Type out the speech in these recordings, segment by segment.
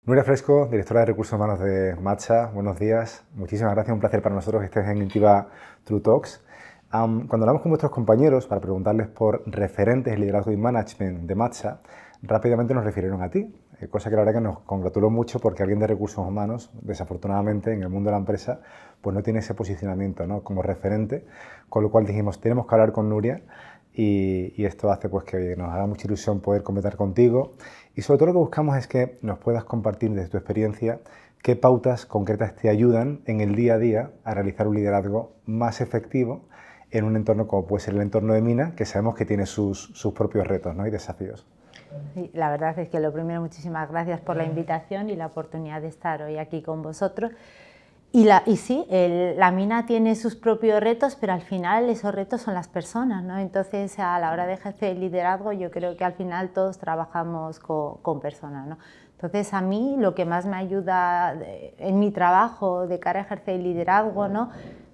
Nuria Fresco, directora de Recursos Humanos de Matcha, buenos días. Muchísimas gracias, un placer para nosotros que estés en Intiva True Talks. Cuando hablamos con vuestros compañeros para preguntarles por referentes de liderazgo y management de Matcha, rápidamente nos refirieron a ti, cosa que la verdad que nos congratuló mucho porque alguien de Recursos Humanos, desafortunadamente en el mundo de la empresa, pues no tiene ese posicionamiento, ¿no?, como referente, con lo cual dijimos, tenemos que hablar con Nuria y esto hace pues que nos haga mucha ilusión poder comentar contigo y sobre todo lo que buscamos es que nos puedas compartir desde tu experiencia qué pautas concretas te ayudan en el día a día a realizar un liderazgo más efectivo en un entorno como puede ser el entorno de Mina, que sabemos que tiene sus propios retos, ¿no?, y desafíos. Sí, la verdad es que lo primero, muchísimas gracias por la invitación y la oportunidad de estar hoy aquí con vosotros. Y sí, la mina tiene sus propios retos, pero al final esos retos son las personas, ¿no? Entonces, a la hora de ejercer el liderazgo, yo creo que al final todos trabajamos con personas, ¿no? Entonces, a mí lo que más me ayuda en mi trabajo de cara a ejercer el liderazgo, ¿no?,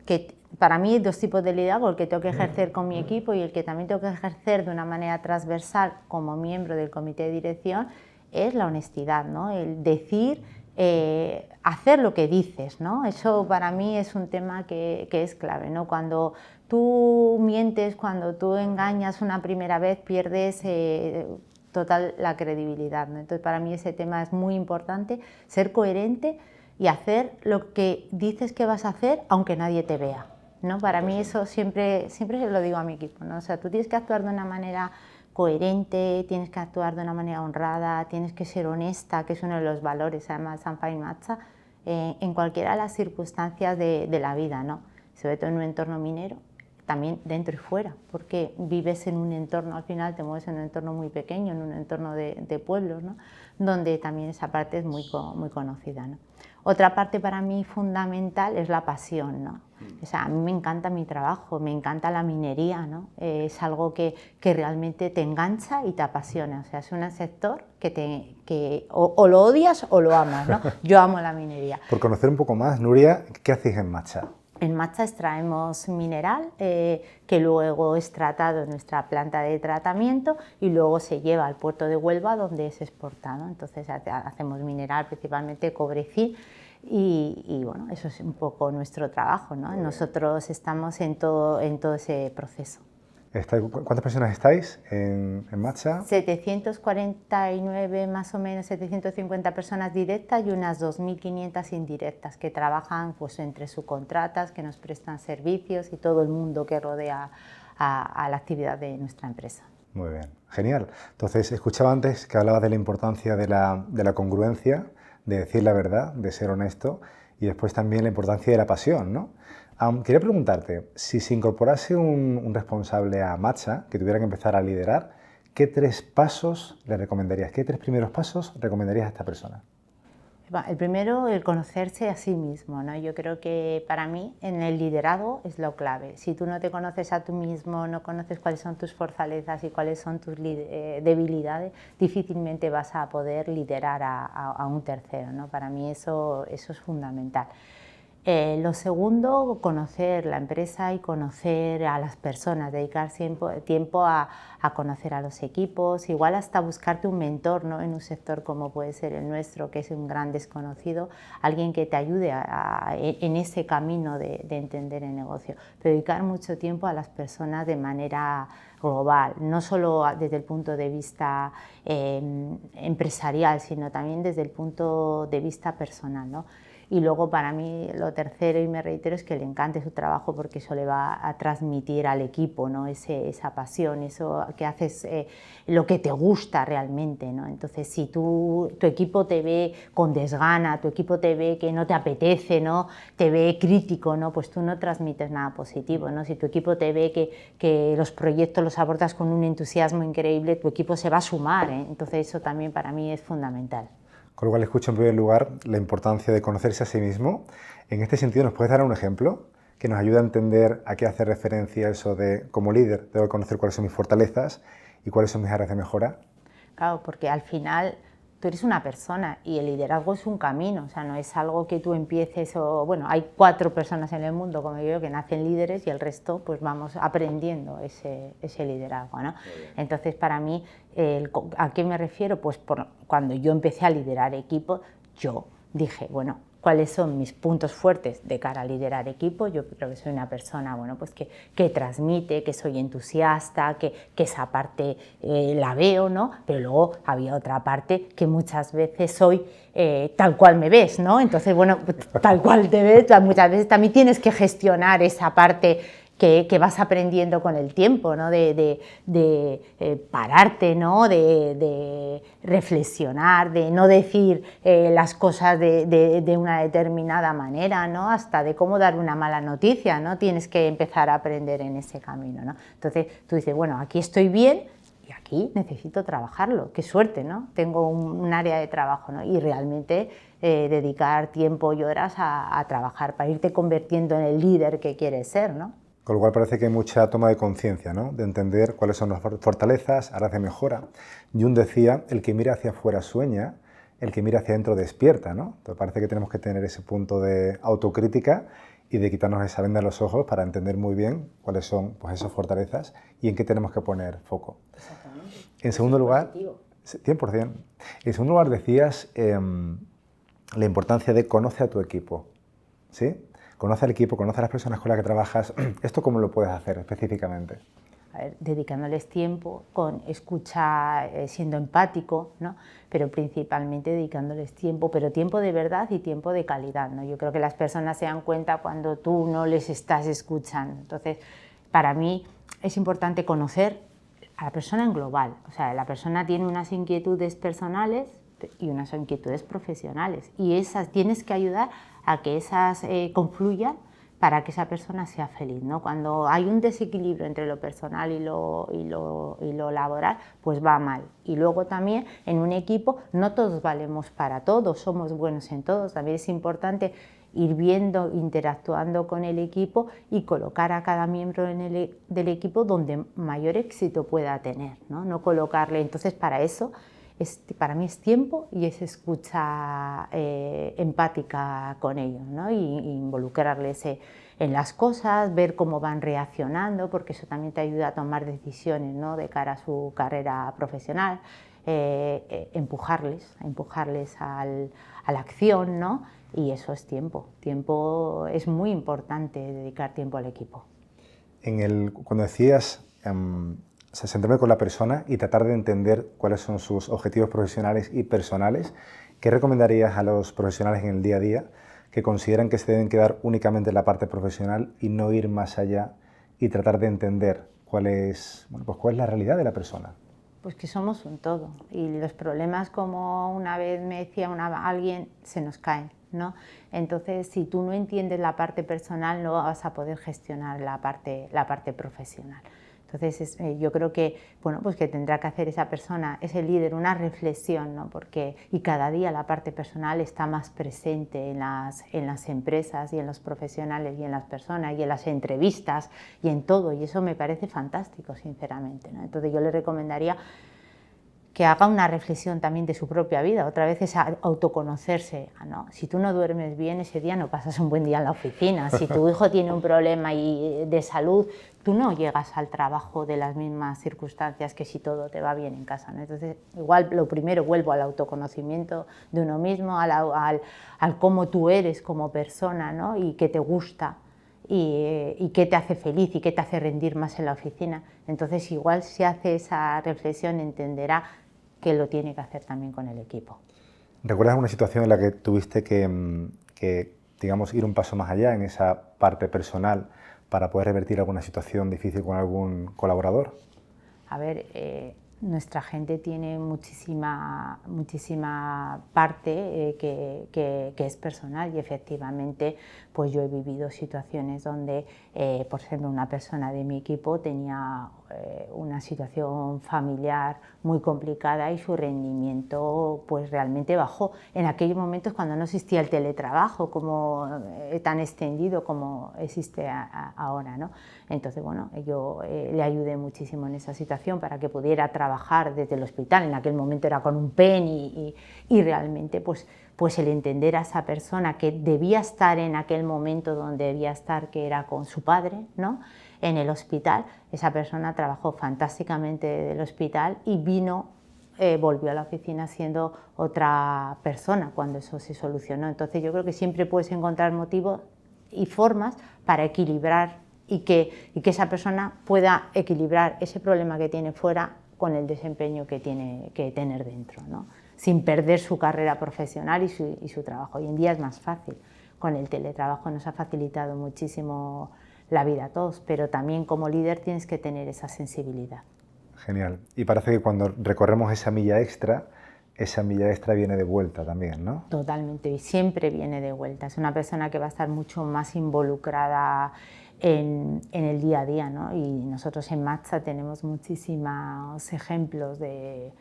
que para mí hay dos tipos de liderazgo, el que tengo que ejercer con mi equipo y el que también tengo que ejercer de una manera transversal como miembro del comité de dirección, es la honestidad, ¿no? El decir, hacer lo que dices, ¿no? Eso para mí es un tema que es clave, ¿no? Cuando tú mientes, cuando tú engañas una primera vez, pierdes total la credibilidad, ¿no? Entonces para mí ese tema es muy importante, ser coherente y hacer lo que dices que vas a hacer aunque nadie te vea, ¿no? Para mí eso siempre lo digo a mi equipo, ¿no? O sea, tú tienes que actuar de una manera coherente, tienes que actuar de una manera honrada, tienes que ser honesta, que es uno de los valores además de Sanfa y Matcha, en cualquiera de las circunstancias de la vida, ¿no? Sobre todo en un entorno minero, también dentro y fuera, porque vives en un entorno, al final te mueves en un entorno muy pequeño, en un entorno de pueblos, ¿no?, donde también esa parte es muy conocida, ¿no? Otra parte para mí fundamental es la pasión, ¿no? O sea, a mí me encanta mi trabajo, me encanta la minería, ¿no? Es algo que realmente te engancha y te apasiona. O sea, es un sector que o lo odias o lo amas, ¿no? Yo amo la minería. Por conocer un poco más, Nuria, ¿qué hacéis en Matcha? En Matcha extraemos mineral que luego es tratado en nuestra planta de tratamiento y luego se lleva al puerto de Huelva donde es exportado. Entonces hacemos mineral, principalmente cobre zinc y bueno, eso es un poco nuestro trabajo, ¿no? Nosotros estamos en todo ese proceso. ¿Cuántas personas estáis en Matcha? 749 más o menos, 750 personas directas y unas 2.500 indirectas que trabajan pues entre subcontratas, que nos prestan servicios y todo el mundo que rodea a la actividad de nuestra empresa. Muy bien, genial. Entonces, escuchaba antes que hablabas de la importancia de la congruencia, de decir la verdad, de ser honesto y después también la importancia de la pasión, ¿no? Quería preguntarte, si se incorporase un responsable a Matcha que tuviera que empezar a liderar, ¿qué 3 pasos le recomendarías? ¿Qué 3 primeros pasos recomendarías a esta persona? El primero, el conocerse a sí mismo, ¿no? Yo creo que para mí en el liderazgo es lo clave. Si tú no te conoces a tú mismo, no conoces cuáles son tus fortalezas y cuáles son tus debilidades, difícilmente vas a poder liderar a un tercero, ¿no? Para mí eso es fundamental. Lo segundo, conocer la empresa y conocer a las personas, dedicar tiempo a conocer a los equipos, igual hasta buscarte un mentor, ¿no?, en un sector como puede ser el nuestro, que es un gran desconocido, alguien que te ayude en ese camino de entender el negocio. Pero dedicar mucho tiempo a las personas de manera global, no solo desde el punto de vista empresarial, sino también desde el punto de vista personal, ¿no? Y luego para mí lo tercero, y me reitero, es que le encante su trabajo porque eso le va a transmitir al equipo, ¿no?, esa pasión, eso que haces, lo que te gusta realmente, ¿no? Entonces si tu equipo te ve con desgana, tu equipo te ve que no te apetece, ¿no?, te ve crítico, ¿no?, pues tú no transmites nada positivo, ¿no? Si tu equipo te ve que los proyectos los abordas con un entusiasmo increíble, tu equipo se va a sumar, ¿eh? Entonces eso también para mí es fundamental. Con lo cual escucho en primer lugar la importancia de conocerse a sí mismo. En este sentido, ¿nos puedes dar un ejemplo que nos ayude a entender a qué hace referencia eso de, como líder, debo conocer cuáles son mis fortalezas y cuáles son mis áreas de mejora? Claro, porque al final tú eres una persona y el liderazgo es un camino, o sea, no es algo que tú empieces o, bueno, hay 4 personas en el mundo, como yo, que nacen líderes y el resto, pues vamos aprendiendo ese liderazgo, ¿no? Entonces, para mí, ¿a qué me refiero? Pues cuando yo empecé a liderar equipos, yo dije, bueno, ¿cuáles son mis puntos fuertes de cara a liderar equipo? Yo creo que soy una persona, bueno, pues que transmite, que soy entusiasta, que esa parte la veo, ¿no? Pero luego había otra parte que muchas veces soy tal cual me ves, ¿no? Entonces, bueno, tal cual te ves, muchas veces también tienes que gestionar esa parte que vas aprendiendo con el tiempo, ¿no? de pararte, ¿no? De reflexionar, de no decir las cosas de una determinada manera, ¿no? Hasta de cómo dar una mala noticia, ¿no? Tienes que empezar a aprender en ese camino, ¿no? Entonces tú dices, bueno, aquí estoy bien y aquí necesito trabajarlo, qué suerte, ¿no? Tengo un área de trabajo, ¿no? Y realmente dedicar tiempo y horas a trabajar para irte convirtiendo en el líder que quieres ser, ¿no? Con lo cual parece que hay mucha toma de conciencia, ¿no? De entender cuáles son las fortalezas, áreas de mejora. Jung decía, el que mira hacia afuera sueña, el que mira hacia adentro despierta, ¿no? Entonces parece que tenemos que tener ese punto de autocrítica y de quitarnos esa venda de los ojos para entender muy bien cuáles son, pues, esas fortalezas y en qué tenemos que poner foco. Exactamente. En segundo lugar, 100%. En segundo lugar decías la importancia de conoce a tu equipo, ¿sí? Conoce al equipo, conoce a las personas con las que trabajas. ¿Esto cómo lo puedes hacer específicamente? A ver, dedicándoles tiempo, con escucha, siendo empático, ¿no? Pero principalmente dedicándoles tiempo, pero tiempo de verdad y tiempo de calidad, ¿no? Yo creo que las personas se dan cuenta cuando tú no les estás escuchando. Entonces, para mí es importante conocer a la persona en global. O sea, la persona tiene unas inquietudes personales y unas inquietudes profesionales, y esas tienes que ayudar a que esas confluyan para que esa persona sea feliz, ¿no? Cuando hay un desequilibrio entre lo personal y lo laboral, pues va mal. Y luego también en un equipo no todos valemos para todos, somos buenos en todos. También es importante ir viendo, interactuando con el equipo y colocar a cada miembro del equipo donde mayor éxito pueda tener, ¿no? No colocarle, entonces para eso para mí es tiempo y es escucha empática con ellos, ¿no? Y involucrarles en las cosas, ver cómo van reaccionando, porque eso también te ayuda a tomar decisiones, ¿no? De cara a su carrera profesional, empujarles a la acción, ¿no? Y eso es tiempo. Tiempo es muy importante, dedicar tiempo al equipo. Cuando decías centrarme con la persona y tratar de entender cuáles son sus objetivos profesionales y personales, ¿qué recomendarías a los profesionales en el día a día que consideran que se deben quedar únicamente en la parte profesional y no ir más allá y tratar de entender cuál es la realidad de la persona? Pues que somos un todo y los problemas, como una vez me decía alguien, se nos caen, ¿no? Entonces, si tú no entiendes la parte personal, no vas a poder gestionar la parte profesional. Entonces, yo creo que, bueno, pues que tendrá que hacer esa persona, ese líder, una reflexión, ¿no? Y cada día la parte personal está más presente en las empresas y en los profesionales y en las personas y en las entrevistas y en todo, y eso me parece fantástico, sinceramente, ¿no? Entonces yo le recomendaría que haga una reflexión también de su propia vida, otra vez es autoconocerse, ¿no? Si tú no duermes bien, ese día no pasas un buen día en la oficina. Si tu hijo tiene un problema de salud, tú no llegas al trabajo de las mismas circunstancias que si todo te va bien en casa, ¿no? Entonces, igual lo primero, vuelvo al autoconocimiento de uno mismo, al cómo tú eres como persona, ¿no? Y qué te gusta y qué te hace feliz y qué te hace rendir más en la oficina. Entonces, igual si hace esa reflexión, entenderá que lo tiene que hacer también con el equipo. ¿Recuerdas una situación en la que tuviste que, digamos, ir un paso más allá en esa parte personal para poder revertir alguna situación difícil con algún colaborador? A ver, nuestra gente tiene muchísima parte que es personal, y efectivamente pues yo he vivido situaciones donde, por ejemplo, una persona de mi equipo tenía una situación familiar muy complicada y su rendimiento pues realmente bajó. En aquellos momentos, cuando no existía el teletrabajo tan extendido como existe ahora, ¿no? Entonces, bueno, yo le ayudé muchísimo en esa situación para que pudiera trabajar desde el hospital. En aquel momento era con un PEN y realmente pues el entender a esa persona que debía estar en aquel momento donde debía estar, que era con su padre, ¿no? En el hospital. Esa persona trabajó fantásticamente del hospital y vino volvió a la oficina siendo otra persona cuando eso se solucionó. Entonces yo creo que siempre puedes encontrar motivos y formas para equilibrar y que esa persona pueda equilibrar ese problema que tiene fuera con el desempeño que tiene que tener dentro, ¿no? Sin perder su carrera profesional y su trabajo. Hoy en día es más fácil, con el teletrabajo nos ha facilitado muchísimo la vida a todos, pero también como líder tienes que tener esa sensibilidad. Genial. Y parece que cuando recorremos esa milla extra viene de vuelta también, ¿no? Totalmente, y siempre viene de vuelta. Es una persona que va a estar mucho más involucrada en el día a día, ¿no? Y nosotros en Matcha tenemos muchísimos ejemplos de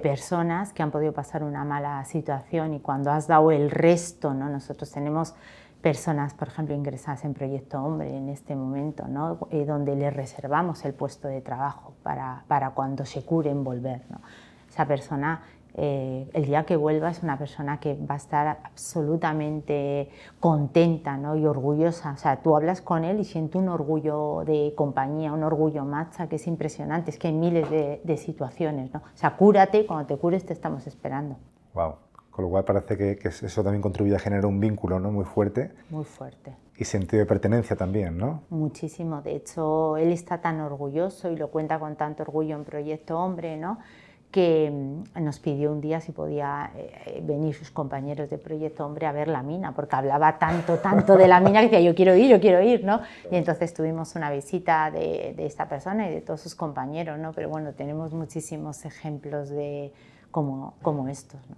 personas que han podido pasar una mala situación y cuando has dado el resto, ¿no? Nosotros tenemos personas, por ejemplo, ingresadas en Proyecto Hombre en este momento, ¿no? Donde les reservamos el puesto de trabajo para cuando se curen volver, ¿no? Esa persona, el día que vuelva, es una persona que va a estar absolutamente contenta, ¿no? Y orgullosa. O sea, tú hablas con él y siente un orgullo de compañía, un orgullo Matcha que es impresionante. Es que hay miles de situaciones, ¿no? O sea, cúrate, cuando te cures te estamos esperando. Wow. Con lo cual parece que eso también contribuye a generar un vínculo, ¿no? Muy fuerte. Muy fuerte. Y sentido de pertenencia también, ¿no? Muchísimo. De hecho, él está tan orgulloso y lo cuenta con tanto orgullo en Proyecto Hombre, ¿no? Que nos pidió un día si podía venir sus compañeros de Proyecto Hombre a ver la mina, porque hablaba tanto de la mina que decía yo quiero ir, ¿no? Y entonces tuvimos una visita de esta persona y de todos sus compañeros, ¿no? Pero bueno, tenemos muchísimos ejemplos de como estos, ¿no?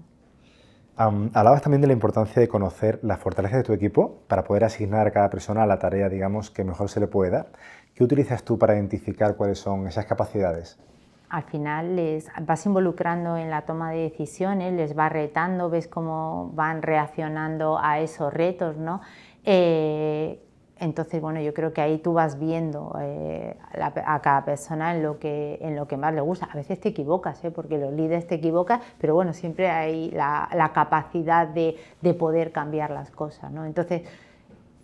Hablabas también de la importancia de conocer las fortalezas de tu equipo para poder asignar a cada persona la tarea, digamos, que mejor se le puede dar. ¿Qué utilizas tú para identificar cuáles son esas capacidades? Al final les vas involucrando en la toma de decisiones, les vas retando, ves cómo van reaccionando a esos retos, ¿no? Entonces, bueno, yo creo que ahí tú vas viendo a cada persona en lo que más le gusta. A veces te equivocas, porque los líderes te equivocas, pero bueno, siempre hay la capacidad de poder cambiar las cosas, ¿no? Entonces,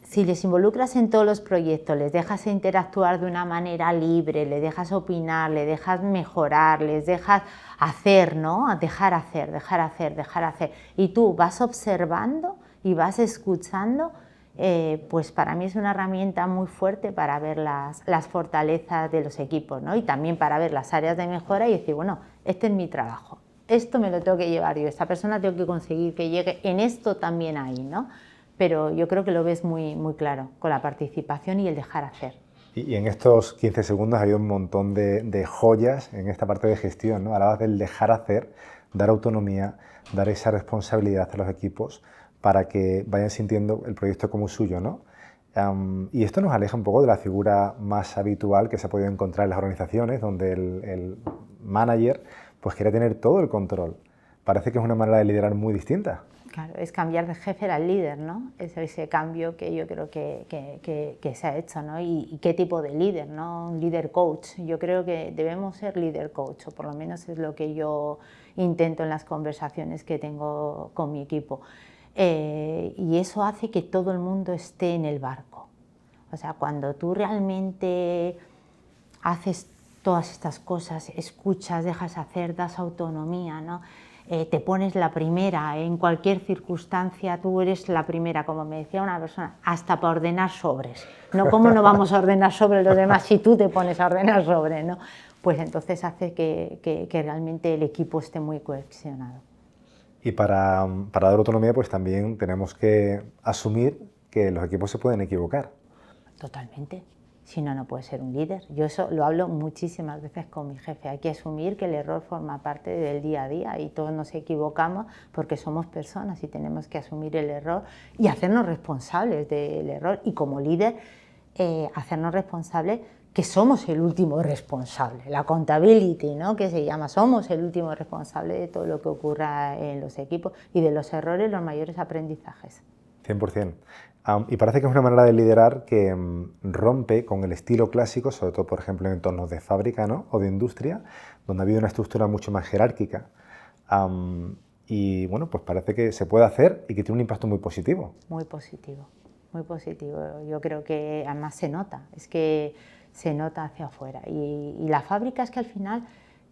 si les involucras en todos los proyectos, les dejas interactuar de una manera libre, les dejas opinar, les dejas mejorar, les dejas hacer, ¿no? Dejar hacer. Y tú vas observando y vas escuchando, pues para mí es una herramienta muy fuerte para ver las fortalezas de los equipos, ¿no? Y también para ver las áreas de mejora y decir, bueno, este es mi trabajo, esto me lo tengo que llevar yo, esta persona tengo que conseguir que llegue, en esto también hay, ¿no? Pero yo creo que lo ves muy claro con la participación y el dejar hacer. Y en estos 15 segundos hay un montón de joyas en esta parte de gestión, ¿no? Hablabas del dejar hacer, dar autonomía, dar esa responsabilidad a los equipos para que vayan sintiendo el proyecto como suyo, ¿no? Y esto nos aleja un poco de la figura más habitual que se ha podido encontrar en las organizaciones, donde el manager pues quiere tener todo el control. Parece que es una manera de liderar muy distinta. Claro, es cambiar de jefe al líder, ¿no? Es ese cambio que yo creo que se ha hecho, ¿no? Y qué tipo de líder, ¿no? Un líder coach. Yo creo que debemos ser líder coach, o por lo menos es lo que yo intento en las conversaciones que tengo con mi equipo. Y eso hace que todo el mundo esté en el barco. O sea, cuando tú realmente haces todas estas cosas, escuchas, dejas hacer, das autonomía, ¿no? Te pones la primera, en cualquier circunstancia tú eres la primera, como me decía una persona, hasta para ordenar sobres, ¿no? ¿Cómo no vamos a ordenar sobres los demás si tú te pones a ordenar sobres, ¿no? Pues entonces hace que realmente el equipo esté muy cohesionado. Y para dar autonomía pues también tenemos que asumir que los equipos se pueden equivocar. Totalmente. Si no, no puede ser un líder. Yo eso lo hablo muchísimas veces con mi jefe. Hay que asumir que el error forma parte del día a día y todos nos equivocamos porque somos personas y tenemos que asumir el error y hacernos responsables del error. Y como líder, hacernos responsables que somos el último responsable. La accountability, ¿no? Que se llama, somos el último responsable de todo lo que ocurra en los equipos y de los errores, los mayores aprendizajes. 100%. Y parece que es una manera de liderar que rompe con el estilo clásico, sobre todo, por ejemplo, en entornos de fábrica, ¿no? O de industria, donde ha habido una estructura mucho más jerárquica. Y bueno, pues parece que se puede hacer y que tiene un impacto muy positivo. Muy positivo, muy positivo. Yo creo que además se nota, es que se nota hacia afuera. Y la fábrica es que al final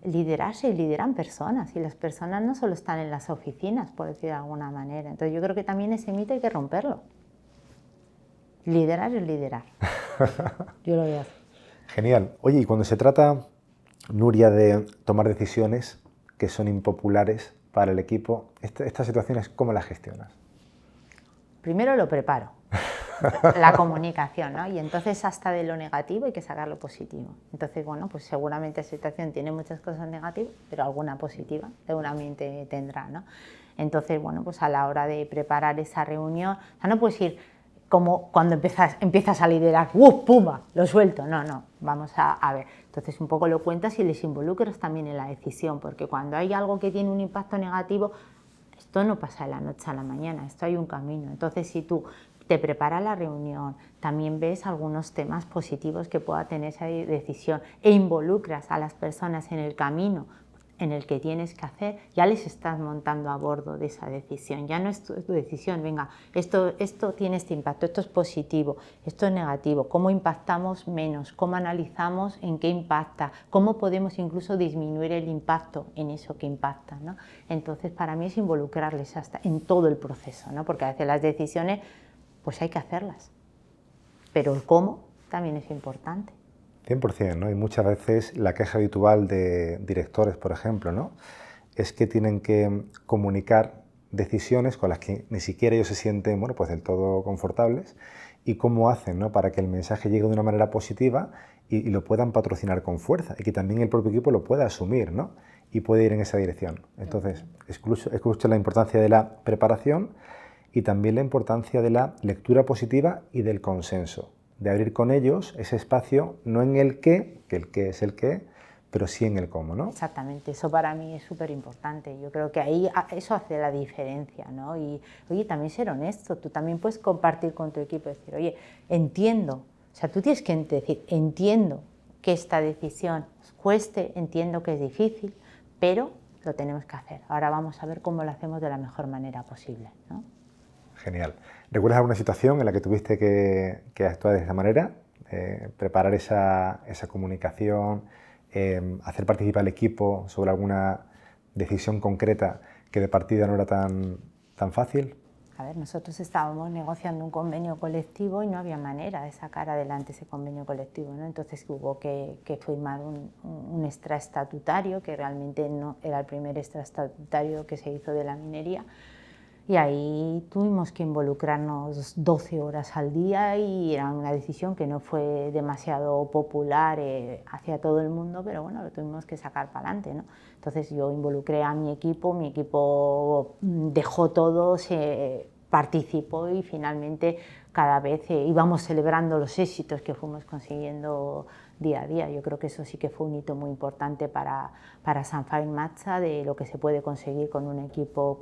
liderarse y lideran personas, y las personas no solo están en las oficinas, por decir de alguna manera. Entonces yo creo que también ese mito hay que romperlo. Liderar es liderar. Yo lo veo así. Genial. Oye, y cuando se trata, Nuria, de tomar decisiones que son impopulares para el equipo, estas situaciones, ¿cómo las gestionas? Primero lo preparo, la comunicación, ¿no? Y entonces hasta de lo negativo hay que sacar lo positivo. Entonces, bueno, pues seguramente esa situación tiene muchas cosas negativas, pero alguna positiva seguramente tendrá, ¿no? Entonces, bueno, pues a la hora de preparar esa reunión, o sea, no puedes ir como cuando empiezas a liderar, ¡pumba!, lo suelto. No, no, vamos a ver. Entonces un poco lo cuentas y les involucras también en la decisión, porque cuando hay algo que tiene un impacto negativo, esto no pasa de la noche a la mañana, esto hay un camino. Entonces si tú te preparas la reunión, también ves algunos temas positivos que pueda tener esa decisión e involucras a las personas en el camino en el que tienes que hacer, ya les estás montando a bordo de esa decisión. Ya no es tu decisión, venga, esto tiene este impacto, esto es positivo, esto es negativo, cómo impactamos menos, cómo analizamos en qué impacta, cómo podemos incluso disminuir el impacto en eso que impacta, ¿no? Entonces para mí es involucrarles hasta en todo el proceso, ¿no? Porque a veces las decisiones pues hay que hacerlas, pero el cómo también es importante. 100%, ¿no? Y muchas veces la queja habitual de directores, por ejemplo, ¿no?, es que tienen que comunicar decisiones con las que ni siquiera ellos se sienten, bueno, pues del todo confortables, y cómo hacen, ¿no?, para que el mensaje llegue de una manera positiva y lo puedan patrocinar con fuerza, y que también el propio equipo lo pueda asumir, ¿no?, y puede ir en esa dirección. Entonces, escucho la importancia de la preparación y también la importancia de la lectura positiva y del consenso, de abrir con ellos ese espacio, no en el qué, que el qué es el qué, pero sí en el cómo, ¿no? Exactamente, eso para mí es súper importante. Yo creo que ahí eso hace la diferencia, ¿no? Y oye, también ser honesto, tú también puedes compartir con tu equipo y decir, oye, entiendo, o sea, tú tienes que decir, entiendo que esta decisión os cueste, entiendo que es difícil, pero lo tenemos que hacer. Ahora vamos a ver cómo lo hacemos de la mejor manera posible, ¿no? Genial. ¿Recuerdas alguna situación en la que tuviste que actuar de esa manera? Preparar esa comunicación, hacer participar al equipo sobre alguna decisión concreta que de partida no era tan fácil. A ver, nosotros estábamos negociando un convenio colectivo y no había manera de sacar adelante ese convenio colectivo, ¿no? Entonces hubo que firmar un extraestatutario, que realmente no era el primer extraestatutario que se hizo de la minería. Y ahí tuvimos que involucrarnos 12 horas al día y era una decisión que no fue demasiado popular hacia todo el mundo, pero bueno, lo tuvimos que sacar para adelante, ¿no? Entonces yo involucré a mi equipo dejó todo, se participó y finalmente cada vez íbamos celebrando los éxitos que fuimos consiguiendo día a día. Yo creo que eso sí que fue un hito muy importante para Sunfire Matcha, de lo que se puede conseguir con un equipo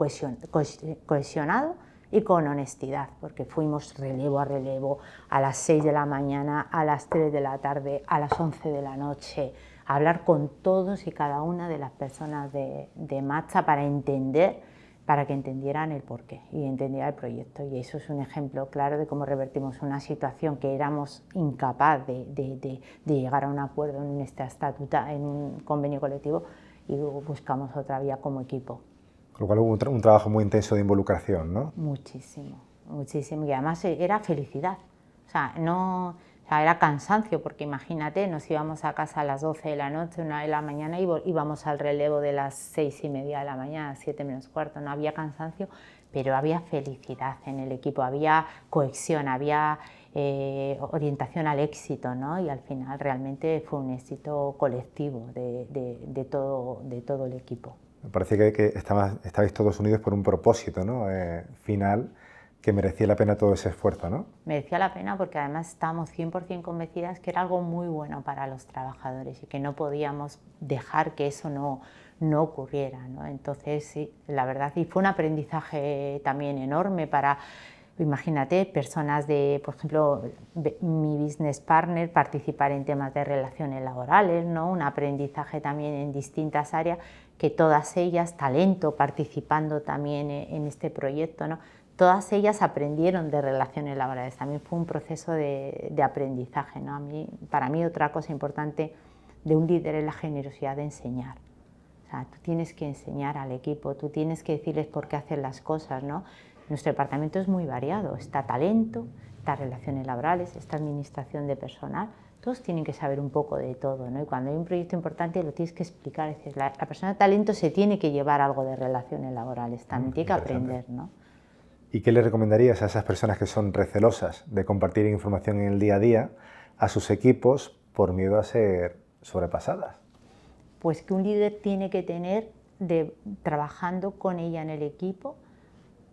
cohesionado y con honestidad, porque fuimos relevo a relevo, a las 6 de la mañana, a las 3 de la tarde, a las 11 de la noche, a hablar con todos y cada una de las personas de Matcha para que entendieran el porqué y entendieran el proyecto. Y eso es un ejemplo claro de cómo revertimos una situación que éramos incapaz de llegar a un acuerdo en un convenio colectivo, y luego buscamos otra vía como equipo. Con lo cual hubo un trabajo muy intenso de involucración, ¿no? Muchísimo, muchísimo. Y además era felicidad. O sea, era cansancio, porque imagínate, nos íbamos a casa a las 12 de la noche, 1 de la mañana, y íbamos al relevo de las 6:30 de la mañana, 7 menos cuarto. No había cansancio, pero había felicidad en el equipo, había cohesión, había orientación al éxito, ¿no? Y al final realmente fue un éxito colectivo de todo el equipo. Me parece que estabais todos unidos por un propósito, ¿no?, final, que merecía la pena todo ese esfuerzo, ¿no? Merecía la pena porque además estábamos 100% convencidas que era algo muy bueno para los trabajadores y que no podíamos dejar que eso no ocurriera, ¿no? Entonces, sí, la verdad, y fue un aprendizaje también enorme para, imagínate, personas por ejemplo, mi business partner, participar en temas de relaciones laborales, ¿no? Un aprendizaje también en distintas áreas, que todas ellas, talento, participando también en este proyecto, ¿no? Todas ellas aprendieron de relaciones laborales, también fue un proceso de aprendizaje, ¿no? Para mí otra cosa importante de un líder es la generosidad de enseñar. sea, tú tienes que enseñar al equipo, tú tienes que decirles por qué hacer las cosas, ¿no? Nuestro departamento es muy variado, está talento, está relaciones laborales, está administración de personal, todos tienen que saber un poco de todo, ¿no? Y cuando hay un proyecto importante lo tienes que explicar, es decir, la persona de talento se tiene que llevar algo de relaciones laborales, también tiene que aprender, ¿no? ¿Y qué le recomendarías a esas personas que son recelosas de compartir información en el día a día a sus equipos por miedo a ser sobrepasadas? Pues que un líder tiene que tener, trabajando con ella en el equipo,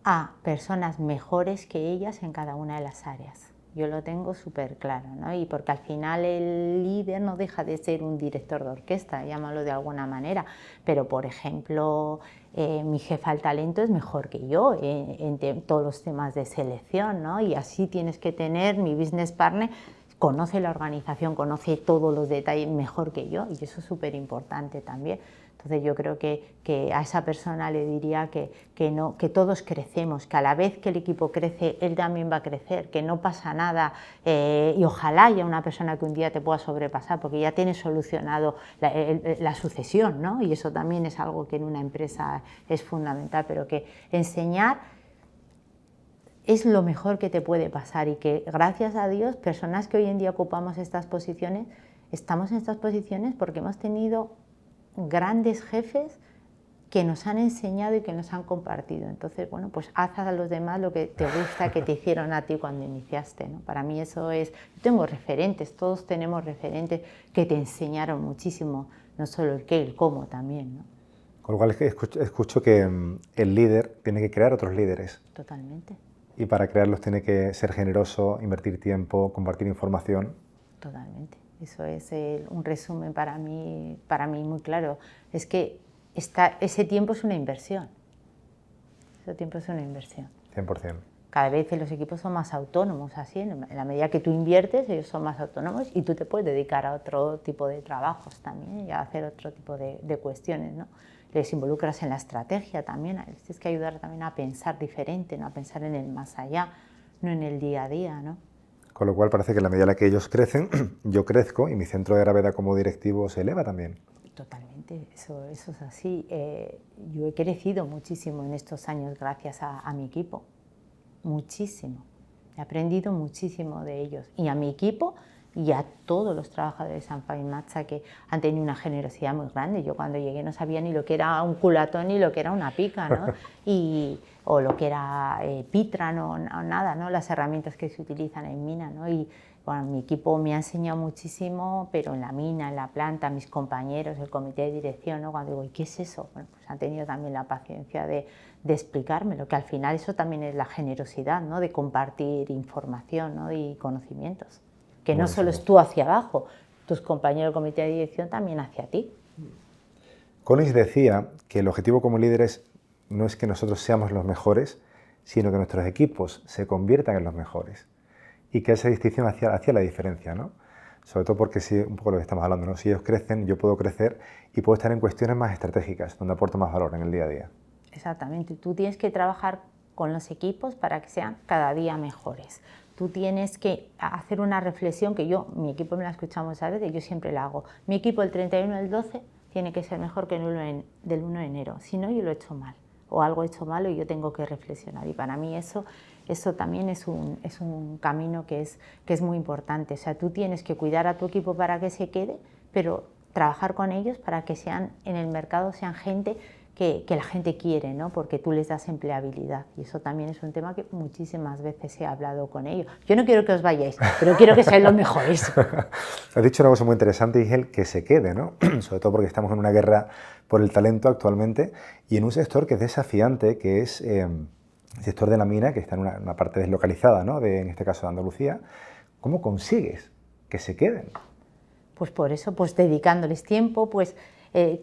a personas mejores que ellas en cada una de las áreas. Yo lo tengo súper claro, ¿no? Y porque al final el líder no deja de ser un director de orquesta, llámalo de alguna manera, pero por ejemplo, mi jefa del talento es mejor que yo en todos los temas de selección, ¿no? Y así tienes que tener, mi business partner conoce la organización, conoce todos los detalles mejor que yo, y eso es súper importante también. Entonces yo creo que a esa persona le diría que todos crecemos, que a la vez que el equipo crece, él también va a crecer, que no pasa nada, y ojalá haya una persona que un día te pueda sobrepasar, porque ya tienes solucionado la sucesión, ¿no? Y eso también es algo que en una empresa es fundamental, pero que enseñar es lo mejor que te puede pasar, y que gracias a Dios, personas que hoy en día ocupamos estas posiciones, estamos en estas posiciones porque hemos tenido grandes jefes que nos han enseñado y que nos han compartido. Entonces, bueno, pues haz a los demás lo que te gusta que te hicieron a ti cuando iniciaste, ¿no? Para mí eso es... Yo tengo referentes, todos tenemos referentes que te enseñaron muchísimo, no solo el qué, el cómo también, ¿no? Con lo cual es que escucho que el líder tiene que crear otros líderes. Totalmente. Y para crearlos tiene que ser generoso, invertir tiempo, compartir información. Totalmente. Eso es un resumen para mí muy claro. Es que ese tiempo es una inversión. Ese tiempo es una inversión. 100%. Cada vez los equipos son más autónomos, así, en la medida que tú inviertes, ellos son más autónomos y tú te puedes dedicar a otro tipo de trabajos también y a hacer otro tipo de cuestiones, ¿no? Les involucras en la estrategia también, les tienes que ayudar también a pensar diferente, ¿no? A pensar en el más allá, no en el día a día, ¿no? Con lo cual parece que en la medida en la que ellos crecen, yo crezco y mi centro de gravedad como directivo se eleva también. Totalmente, eso es así. Yo he crecido muchísimo en estos años gracias a mi equipo, muchísimo. He aprendido muchísimo de ellos y a mi equipo y a todos los trabajadores de San Fabián Matza, que han tenido una generosidad muy grande. Yo cuando llegué no sabía ni lo que era un culatón ni lo que era una pica, ¿no? O lo que era pitra, no, nada, ¿no? Las herramientas que se utilizan en mina, ¿no? Y bueno, mi equipo me ha enseñado muchísimo, pero en la mina, en la planta, mis compañeros, el comité de dirección, ¿no? Cuando digo, ¿y qué es eso? Bueno, pues han tenido también la paciencia de explicármelo, que al final eso también es la generosidad, ¿no? De compartir información, ¿no? Y conocimientos. Que no solo es tú hacia abajo, tus compañeros del comité de dirección también hacia ti. Collins decía que el objetivo como líderes no es que nosotros seamos los mejores, sino que nuestros equipos se conviertan en los mejores y que esa distinción hacía la diferencia, ¿no? Sobre todo porque si, un poco lo que estamos hablando, ¿no? Si ellos crecen, yo puedo crecer y puedo estar en cuestiones más estratégicas, donde aporto más valor en el día a día. Exactamente, tú tienes que trabajar con los equipos para que sean cada día mejores. Tú tienes que hacer una reflexión que mi equipo me la escucha muchas veces, yo siempre la hago. Mi equipo el 31 del 12 tiene que ser mejor que el del 1 de enero, si no yo lo he hecho mal o algo he hecho malo y yo tengo que reflexionar, y para mí eso también es un camino que es muy importante. O sea, tú tienes que cuidar a tu equipo para que se quede, pero trabajar con ellos para que sean en el mercado, sean gente que la gente quiere, ¿no? Porque tú les das empleabilidad, y eso también es un tema que muchísimas veces he hablado con ellos. Yo no quiero que os vayáis, pero quiero que seáis los mejores. Has dicho una cosa muy interesante, y es el que se quede, ¿no? Sobre todo porque estamos en una guerra por el talento actualmente y en un sector que es desafiante, que es el sector de la mina, que está en una parte deslocalizada, ¿no? En este caso de Andalucía. ¿Cómo consigues que se queden? Pues por eso, pues dedicándoles tiempo, pues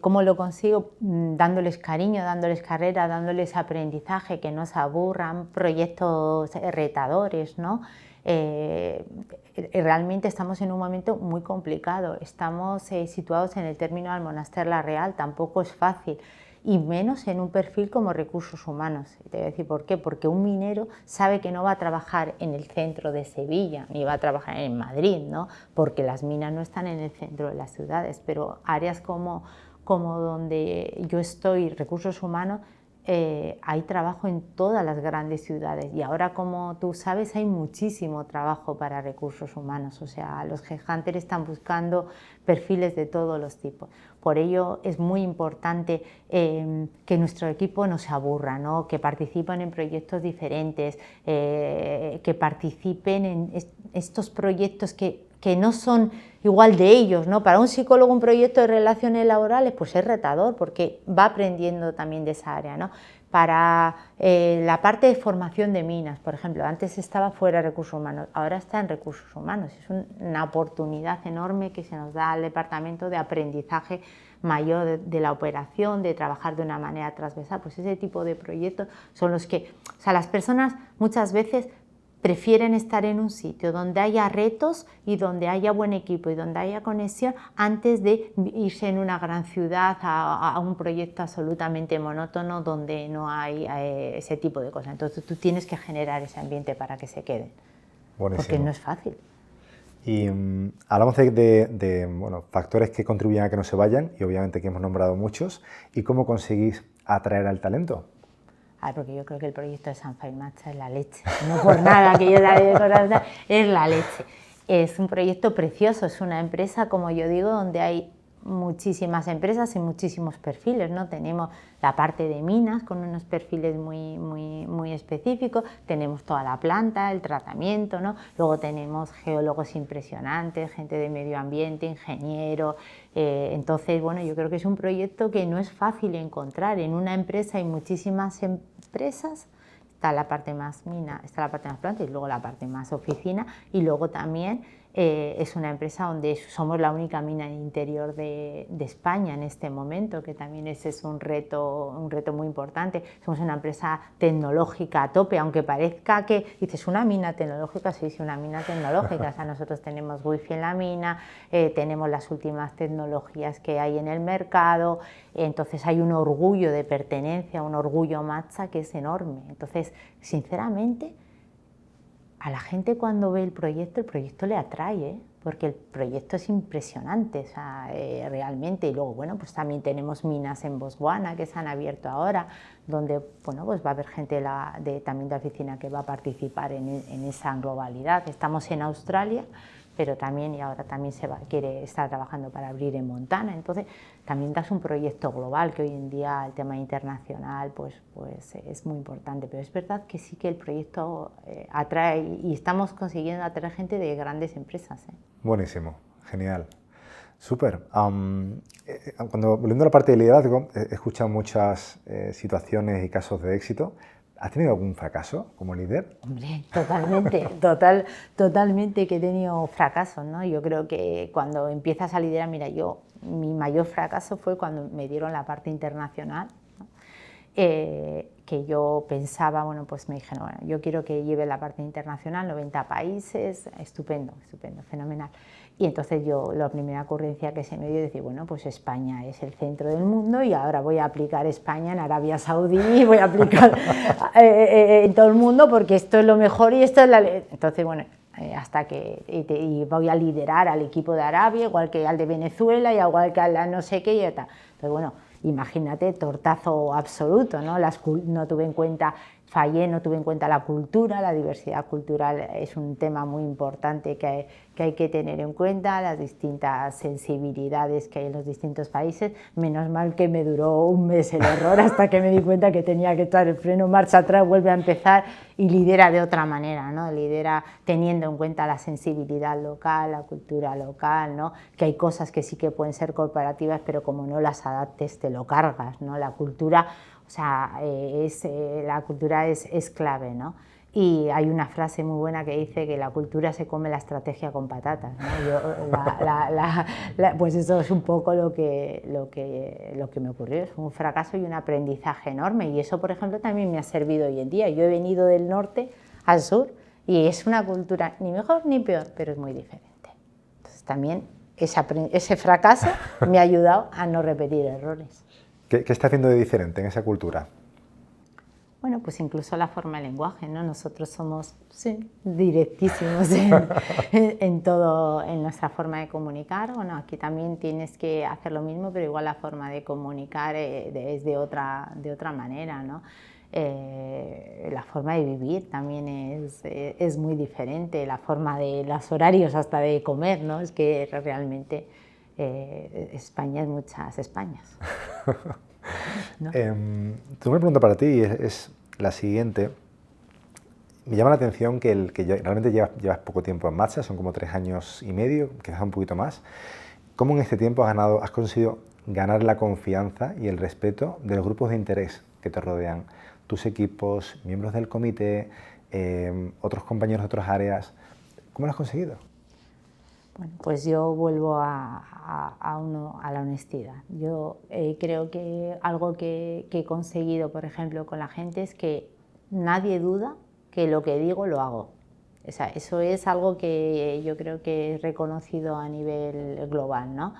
¿cómo lo consigo? Dándoles cariño, dándoles carrera, dándoles aprendizaje, que no se aburran, proyectos retadores, ¿no? Realmente estamos en un momento muy complicado, estamos situados en el término del Monaster La Real, tampoco es fácil, y menos en un perfil como recursos humanos. Y te voy a decir por qué, porque un minero sabe que no va a trabajar en el centro de Sevilla, ni va a trabajar en Madrid, ¿no? Porque las minas no están en el centro de las ciudades, pero áreas como como donde yo estoy, recursos humanos, hay trabajo en todas las grandes ciudades y ahora, como tú sabes, hay muchísimo trabajo para recursos humanos, o sea, los headhunters están buscando perfiles de todos los tipos. Por ello es muy importante que nuestro equipo no se aburra, ¿no? Que participen en proyectos diferentes, que participen en estos proyectos que no son igual de ellos, ¿no? Para un psicólogo un proyecto de relaciones laborales pues es retador porque va aprendiendo también de esa área, ¿no? Para la parte de formación de minas, por ejemplo, antes estaba fuera de recursos humanos, ahora está en recursos humanos. Es una oportunidad enorme que se nos da al departamento de aprendizaje mayor de la operación, de trabajar de una manera transversal. Pues ese tipo de proyectos son los que, o sea, las personas muchas veces prefieren estar en un sitio donde haya retos y donde haya buen equipo y donde haya conexión antes de irse en una gran ciudad a un proyecto absolutamente monótono donde no hay ese tipo de cosas. Entonces tú tienes que generar ese ambiente para que se queden. Buenísimo. Porque no es fácil. Y hablamos bueno, factores que contribuyen a que no se vayan, y obviamente que hemos nombrado muchos. ¿Y cómo conseguís atraer al talento? Porque yo creo que el proyecto de Sunfire Matcha es la leche, no por nada que yo la de es la leche. Es un proyecto precioso, es una empresa, como yo digo, donde hay muchísimas empresas y muchísimos perfiles, ¿no? Tenemos la parte de minas con unos perfiles muy específicos, tenemos toda la planta, el tratamiento, ¿no? Luego tenemos geólogos impresionantes, gente de medio ambiente, ingenieros. Entonces, bueno, yo creo que es un proyecto que no es fácil encontrar. En una empresa hay muchísimas empresas. Está la parte más mina, está la parte más planta y luego la parte más oficina, y luego también es una empresa donde somos la única mina interior de España en este momento, que también ese es un reto muy importante. Somos una empresa tecnológica a tope, aunque parezca que dices una mina tecnológica, sí, una mina tecnológica. O sea, nosotros tenemos wifi en la mina, tenemos las últimas tecnologías que hay en el mercado, entonces hay un orgullo de pertenencia, un orgullo Matcha que es enorme. Entonces, sinceramente, a la gente cuando ve el proyecto le atrae, porque el proyecto es impresionante, o sea, realmente. Y luego, bueno, pues también tenemos minas en Botswana que se han abierto ahora, donde, bueno, pues va a haber gente también de la oficina que va a participar en esa globalidad. Estamos en Australia, pero también, y ahora también quiere estar trabajando para abrir en Montana. Entonces también das un proyecto global, que hoy en día el tema internacional pues es muy importante, pero es verdad que sí que el proyecto atrae y estamos consiguiendo atraer gente de grandes empresas. Buenísimo, genial, súper. Volviendo a la parte de liderazgo, he escuchado muchas situaciones y casos de éxito. ¿Has tenido algún fracaso como líder? Hombre, totalmente, totalmente que he tenido fracasos, ¿no? Yo creo que cuando empiezas a liderar, mira, mi mayor fracaso fue cuando me dieron la parte internacional, ¿no? Que yo pensaba, bueno, pues me dijeron, bueno, yo quiero que lleve la parte internacional, 90 países, estupendo, fenomenal. Y entonces la primera ocurrencia que se me dio es decir, bueno, pues España es el centro del mundo y ahora voy a aplicar España en Arabia Saudí y voy a aplicar en todo el mundo porque esto es lo mejor y esto es la ley. Entonces, bueno, hasta que y voy a liderar al equipo de Arabia, igual que al de Venezuela y igual que al no sé qué y tal. Entonces, bueno, imagínate, tortazo absoluto, ¿no? No tuve en cuenta, no tuve en cuenta la cultura, la diversidad cultural es un tema muy importante que hay que tener en cuenta, las distintas sensibilidades que hay en los distintos países. Menos mal que me duró un mes el error hasta que me di cuenta que tenía que echar el freno, marcha atrás, vuelve a empezar y lidera de otra manera, ¿no? Lidera teniendo en cuenta la sensibilidad local, la cultura local, ¿no? Que hay cosas que sí que pueden ser corporativas, pero como no las adaptes te lo cargas, ¿no? La cultura, o sea, la cultura es clave, ¿no? Y hay una frase muy buena que dice que la cultura se come la estrategia con patatas, ¿no? Pues eso es un poco lo que me ocurrió. Es un fracaso y un aprendizaje enorme, y eso, por ejemplo, también me ha servido hoy en día. Yo he venido del norte al sur y es una cultura ni mejor ni peor, pero es muy diferente. Entonces también ese fracaso me ha ayudado a no repetir errores. ¿Qué está haciendo de diferente en esa cultura? Bueno, pues incluso la forma de lenguaje, ¿no? Nosotros somos directísimos en todo, en nuestra forma de comunicar. Bueno, aquí también tienes que hacer lo mismo, pero igual la forma de comunicar es de otra manera, ¿no? La forma de vivir también es muy diferente, la forma de los horarios hasta de comer, ¿no? Es que realmente España es muchas Españas. ¿No? Tengo una pregunta para ti, es la siguiente. Me llama la atención que realmente llevas poco tiempo en marcha, son como 3 años y medio, quizás un poquito más. ¿Cómo en este tiempo has conseguido ganar la confianza y el respeto de los grupos de interés que te rodean? Tus equipos, miembros del comité, otros compañeros de otras áreas. ¿Cómo lo has conseguido? Bueno, pues yo vuelvo a la honestidad. Yo creo que algo que he conseguido, por ejemplo, con la gente es que nadie duda que lo que digo lo hago. O sea, eso es algo que yo creo que es reconocido a nivel global, ¿no?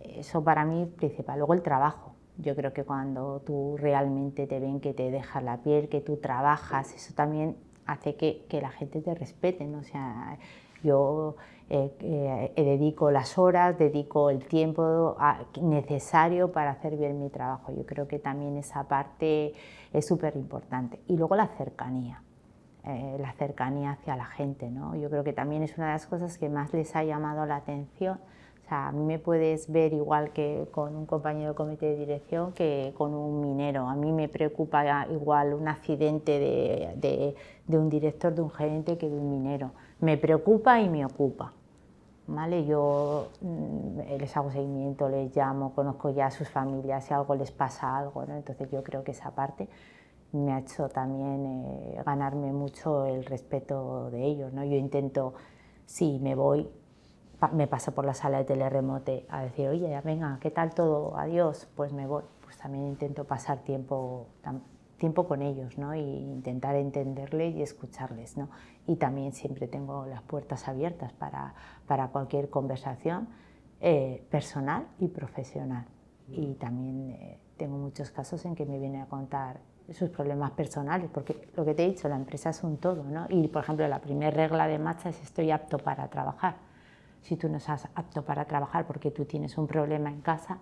Eso para mí es principal. Luego el trabajo. Yo creo que cuando tú realmente te ven que te dejas la piel, que tú trabajas, eso también hace que la gente te respete, ¿no? O sea, yo dedico las horas, dedico el tiempo necesario para hacer bien mi trabajo. Yo creo que también esa parte es súper importante. Y luego la cercanía hacia la gente, ¿no? Yo creo que también es una de las cosas que más les ha llamado la atención. O sea, a mí me puedes ver igual que con un compañero de comité de dirección que con un minero. A mí me preocupa igual un accidente de un director, de un gerente, que de un minero. Me preocupa y me ocupa. ¿Vale? Yo les hago seguimiento, les llamo, conozco ya a sus familias, si algo les pasa algo, ¿no? Entonces yo creo que esa parte me ha hecho también ganarme mucho el respeto de ellos, ¿no? Yo intento, si me voy, me paso por la sala de teleremote a decir, oye, venga, ¿qué tal todo? Adiós, pues me voy. Pues también intento pasar tiempo con ellos, ¿no? E intentar entenderles y escucharles, ¿no? Y también siempre tengo las puertas abiertas para cualquier conversación personal y profesional. Y también tengo muchos casos en que me vienen a contar sus problemas personales, porque lo que te he dicho, la empresa es un todo, ¿no? Y, por ejemplo, la primera regla de marcha es estoy apto para trabajar. Si tú no estás apto para trabajar porque tú tienes un problema en casa,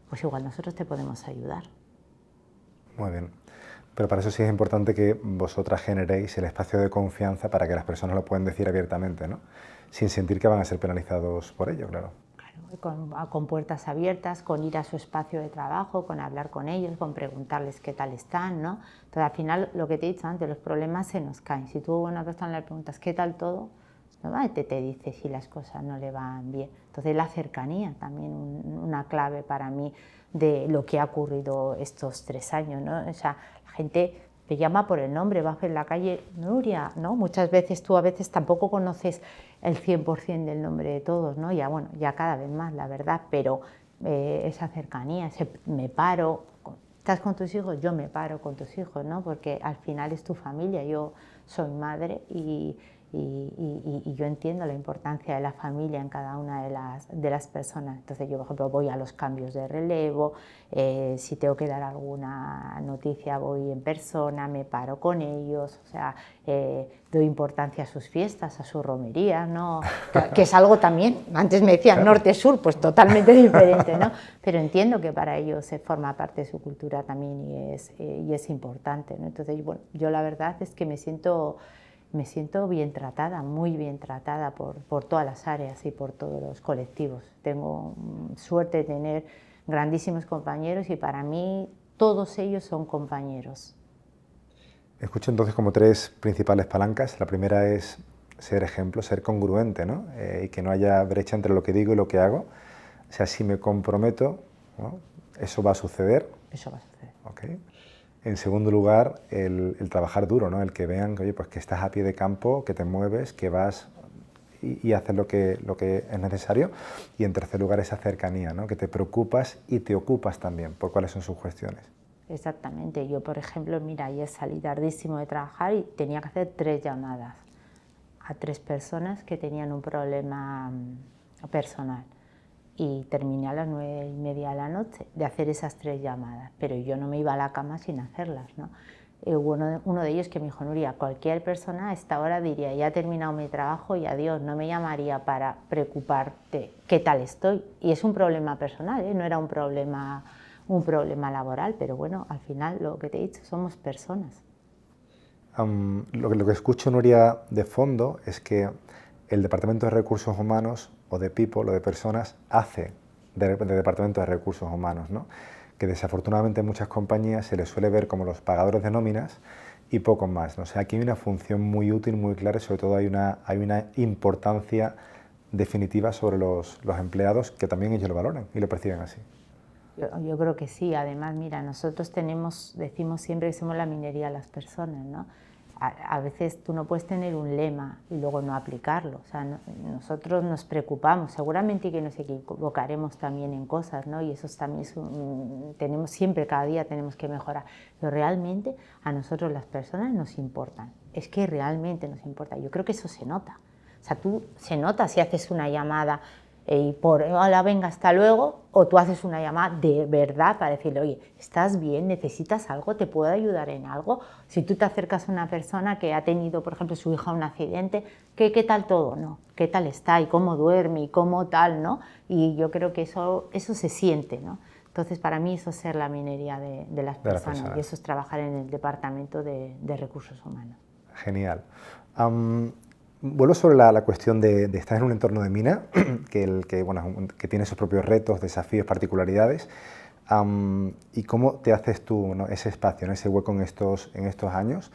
pues igual nosotros te podemos ayudar. Muy bien. Pero para eso sí es importante que vosotras generéis el espacio de confianza para que las personas lo puedan decir abiertamente, ¿no? Sin sentir que van a ser penalizados por ello, claro. Con puertas abiertas, con ir a su espacio de trabajo, con hablar con ellos, con preguntarles qué tal están, ¿no? Entonces, al final, lo que te he dicho antes, los problemas se nos caen. Si tú a una persona le preguntas qué tal todo, normalmente te dice si las cosas no le van bien. Entonces, la cercanía también una clave para mí de lo que ha ocurrido estos 3 años, ¿no? O sea, la gente te llama por el nombre, vas en la calle, Nuria, ¿no? Muchas veces tú a veces tampoco conoces el 100% del nombre de todos, ¿no? Ya, bueno, ya cada vez más, la verdad, pero esa cercanía, me paro, estás con tus hijos, yo me paro con tus hijos, ¿no? Porque al final es tu familia, yo soy madre y yo entiendo la importancia de la familia en cada una de las personas. Entonces yo, por ejemplo, voy a los cambios de relevo, si tengo que dar alguna noticia voy en persona, me paro con ellos, o sea, doy importancia a sus fiestas, a sus romerías, ¿no? que es algo también, antes me decían norte-sur, pues totalmente diferente, ¿no? Pero entiendo que para ellos se forma parte de su cultura también y es importante, ¿no? Entonces, bueno, yo la verdad es que me siento bien tratada, muy bien tratada por todas las áreas y por todos los colectivos. Tengo suerte de tener grandísimos compañeros y para mí todos ellos son compañeros. Escucho entonces como 3 principales palancas. La primera es ser ejemplo, ser congruente, ¿no? Y que no haya brecha entre lo que digo y lo que hago. O sea, si me comprometo, ¿no? Eso va a suceder. Eso va a suceder. Okay. En segundo lugar, el trabajar duro, ¿no? El que vean que, oye, pues que estás a pie de campo, que te mueves, que vas y haces lo que es necesario. Y en tercer lugar, esa cercanía, ¿no? Que te preocupas y te ocupas también por cuáles son sus cuestiones. Exactamente. Yo, por ejemplo, mira, ayer salí tardísimo de trabajar y tenía que hacer 3 llamadas a 3 personas que tenían un problema personal. Y terminé a las 9:30 de la noche de hacer esas 3 llamadas, pero yo no me iba a la cama sin hacerlas, ¿no? hubo uno de ellos que me dijo, Nuria, cualquier persona a esta hora diría, ya he terminado mi trabajo y adiós, no me llamaría para preocuparte qué tal estoy. Y es un problema personal, no era un problema laboral, pero bueno, al final lo que te he dicho, somos personas. Lo que escucho, Nuria, de fondo es que el Departamento de Recursos Humanos o de People o de Personas hace de Departamento de Recursos Humanos, ¿no? Que desafortunadamente en muchas compañías se les suele ver como los pagadores de nóminas y poco más, ¿no? O sea, aquí hay una función muy útil, muy clara y sobre todo hay una importancia definitiva sobre los empleados que también ellos lo valoran y lo perciben así. Yo creo que sí, además, mira, nosotros decimos siempre que somos la minería de las personas, ¿no? A veces tú no puedes tener un lema y luego no aplicarlo, o sea, nosotros nos preocupamos, seguramente que nos equivocaremos también en cosas, ¿no? Y eso también tenemos siempre, cada día tenemos que mejorar, pero realmente a nosotros las personas nos importan, es que realmente nos importa, yo creo que eso se nota, o sea, se nota si haces una llamada y por hola, venga, hasta luego, o tú haces una llamada de verdad para decirle, oye, ¿estás bien? ¿Necesitas algo? ¿Te puedo ayudar en algo? Si tú te acercas a una persona que ha tenido, por ejemplo, su hija un accidente, ¿qué tal todo? ¿No? ¿Qué tal está? ¿Y cómo duerme? ¿Y cómo tal? ¿No? Y yo creo que eso se siente, ¿no? Entonces, para mí eso es ser la minería de las personas y eso es trabajar en el Departamento de Recursos Humanos. Genial. Vuelvo sobre la cuestión de estar en un entorno de mina que tiene sus propios retos, desafíos, particularidades. ¿Y cómo te haces tú, ¿no? ese espacio, ¿no? ese hueco en estos años?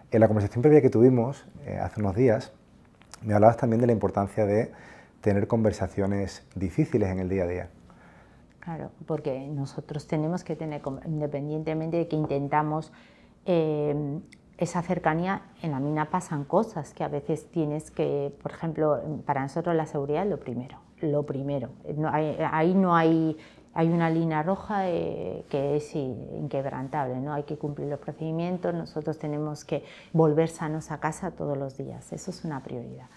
En la conversación previa que tuvimos hace unos días, me hablabas también de la importancia de tener conversaciones difíciles en el día a día. Claro, porque nosotros tenemos que tener, independientemente de que intentamos esa cercanía, en la mina pasan cosas que a veces tienes que, por ejemplo, para nosotros la seguridad es lo primero. Hay una línea roja que es inquebrantable, ¿no? Hay que cumplir los procedimientos, nosotros tenemos que volver sanos a casa todos los días, eso es una prioridad.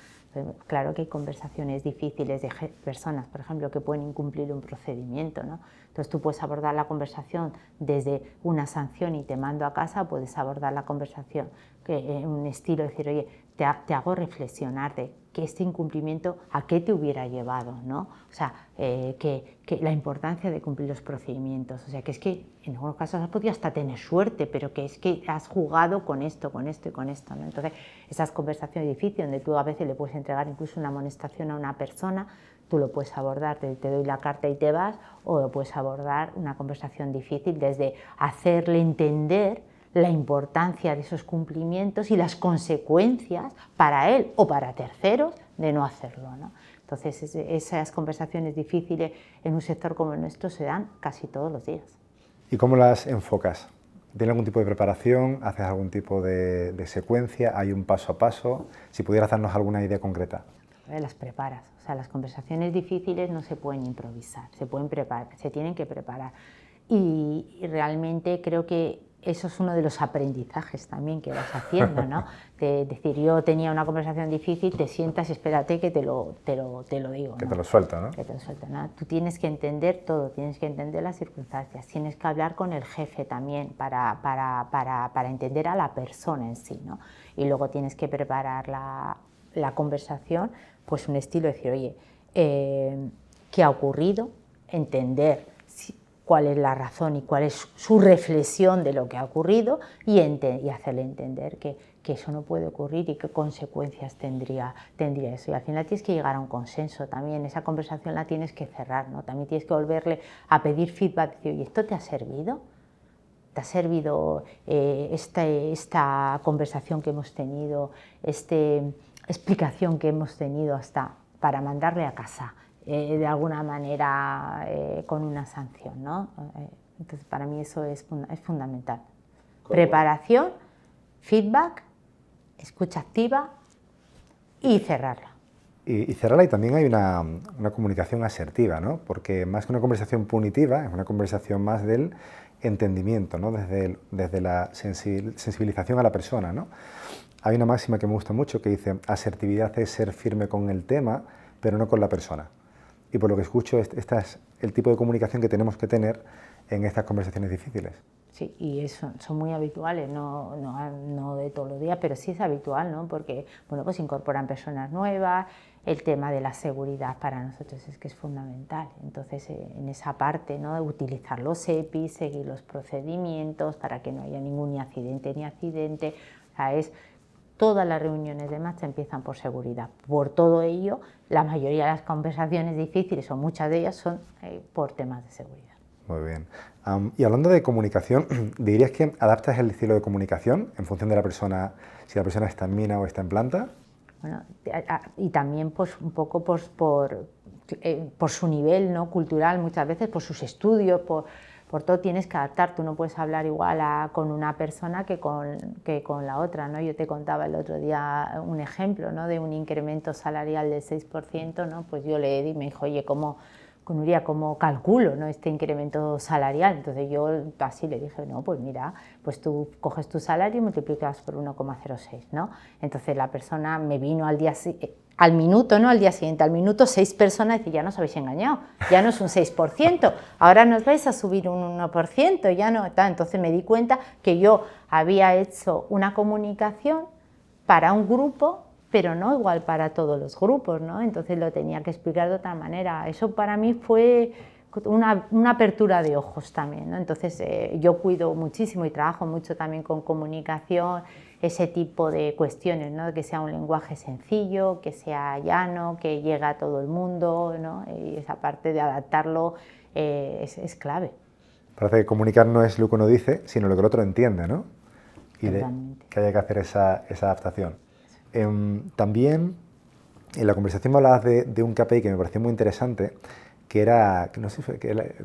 Claro que hay conversaciones difíciles de personas, por ejemplo, que pueden incumplir un procedimiento, ¿no? Entonces tú puedes abordar la conversación desde una sanción y te mando a casa, puedes abordar la conversación en un estilo de decir, oye, te hago reflexionar de que este incumplimiento a qué te hubiera llevado, ¿no? O sea, que la importancia de cumplir los procedimientos, o sea, que es que en algunos casos has podido hasta tener suerte, pero que es que has jugado con esto y con esto, ¿no? Entonces, esas conversaciones difíciles donde tú a veces le puedes entregar incluso una amonestación a una persona, tú lo puedes abordar, te doy la carta y te vas, o lo puedes abordar una conversación difícil desde hacerle entender la importancia de esos cumplimientos y las consecuencias para él o para terceros de no hacerlo, ¿no? Entonces, esas conversaciones difíciles en un sector como el nuestro se dan casi todos los días. ¿Y cómo las enfocas? ¿Tienes algún tipo de preparación? ¿Haces algún tipo de secuencia? ¿Hay un paso a paso? Si pudieras darnos alguna idea concreta. Las preparas, o sea, las conversaciones difíciles no se pueden improvisar, se pueden preparar, se tienen que preparar. Y realmente creo que eso es uno de los aprendizajes también que vas haciendo, ¿no? De decir, yo tenía una conversación difícil, te sientas, espérate que te lo digo. Que ¿no? te lo suelto, ¿no? Que te lo suelto, ¿no? Tú tienes que entender todo, tienes que entender las circunstancias, tienes que hablar con el jefe también para entender a la persona en sí, ¿no? Y luego tienes que preparar la conversación, pues un estilo de decir, oye, ¿qué ha ocurrido? Entender cuál es la razón y cuál es su reflexión de lo que ha ocurrido y hacerle entender que eso no puede ocurrir y qué consecuencias tendría eso. Y al final tienes que llegar a un consenso también, esa conversación la tienes que cerrar, ¿no? También tienes que volverle a pedir feedback, decir, oye, ¿esto te ha servido? ¿Te ha servido esta conversación que hemos tenido, esta explicación que hemos tenido hasta para mandarle a casa? De alguna manera con una sanción, ¿no? Entonces para mí eso es fundamental. Preparación, feedback, escucha activa y cerrarla. Y cerrarla, y también hay una comunicación asertiva, ¿no? Porque más que una conversación punitiva, es una conversación más del entendimiento, ¿no? Desde la sensibilización a la persona, ¿no? Hay una máxima que me gusta mucho que dice, asertividad es ser firme con el tema, pero no con la persona. Y por lo que escucho, este es el tipo de comunicación que tenemos que tener en estas conversaciones difíciles. Sí, y eso son muy habituales, no de todos los días, pero sí es habitual, ¿no? Porque, bueno, pues incorporan personas nuevas, el tema de la seguridad para nosotros es que es fundamental. Entonces, en esa parte, ¿no? Utilizar los EPIs, seguir los procedimientos para que no haya ningún ni accidente. O sea, todas las reuniones de marcha empiezan por seguridad. Por todo ello, la mayoría de las conversaciones difíciles, o muchas de ellas, son por temas de seguridad. Muy bien. Y hablando de comunicación, ¿dirías que adaptas el estilo de comunicación en función de la persona, si la persona está en mina o está en planta? Bueno, y también pues un poco por su nivel, ¿no? Cultural, muchas veces por sus estudios, por todo tienes que adaptar. Tú no puedes hablar igual con una persona que con la otra, ¿no? Yo te contaba el otro día un ejemplo, ¿no? De un incremento salarial del 6%, ¿no? Pues yo le di, me dijo, oye, Nuria, ¿cómo calculo, ¿no? Este incremento salarial? Entonces yo así le dije, no, pues mira, pues tú coges tu salario y multiplicas por 1,06, ¿no? Entonces la persona me vino al minuto, ¿no? Al día siguiente, al minuto 6 personas, dice, ya nos habéis engañado, ya no es un 6%, ahora nos vais a subir un 1%, ya no, tal. Entonces me di cuenta que yo había hecho una comunicación para un grupo, pero no igual para todos los grupos, ¿no? Entonces lo tenía que explicar de otra manera. Eso para mí fue una apertura de ojos también, ¿no? Entonces yo cuido muchísimo y trabajo mucho también con comunicación, ese tipo de cuestiones, ¿no? Que sea un lenguaje sencillo, que sea llano, que llegue a todo el mundo, ¿no? Y esa parte de adaptarlo es clave. Parece que comunicar no es lo que uno dice, sino lo que el otro entiende, ¿no? Y que haya que hacer esa adaptación. También en la conversación me hablabas de un KPI que me pareció muy interesante, que era, no sé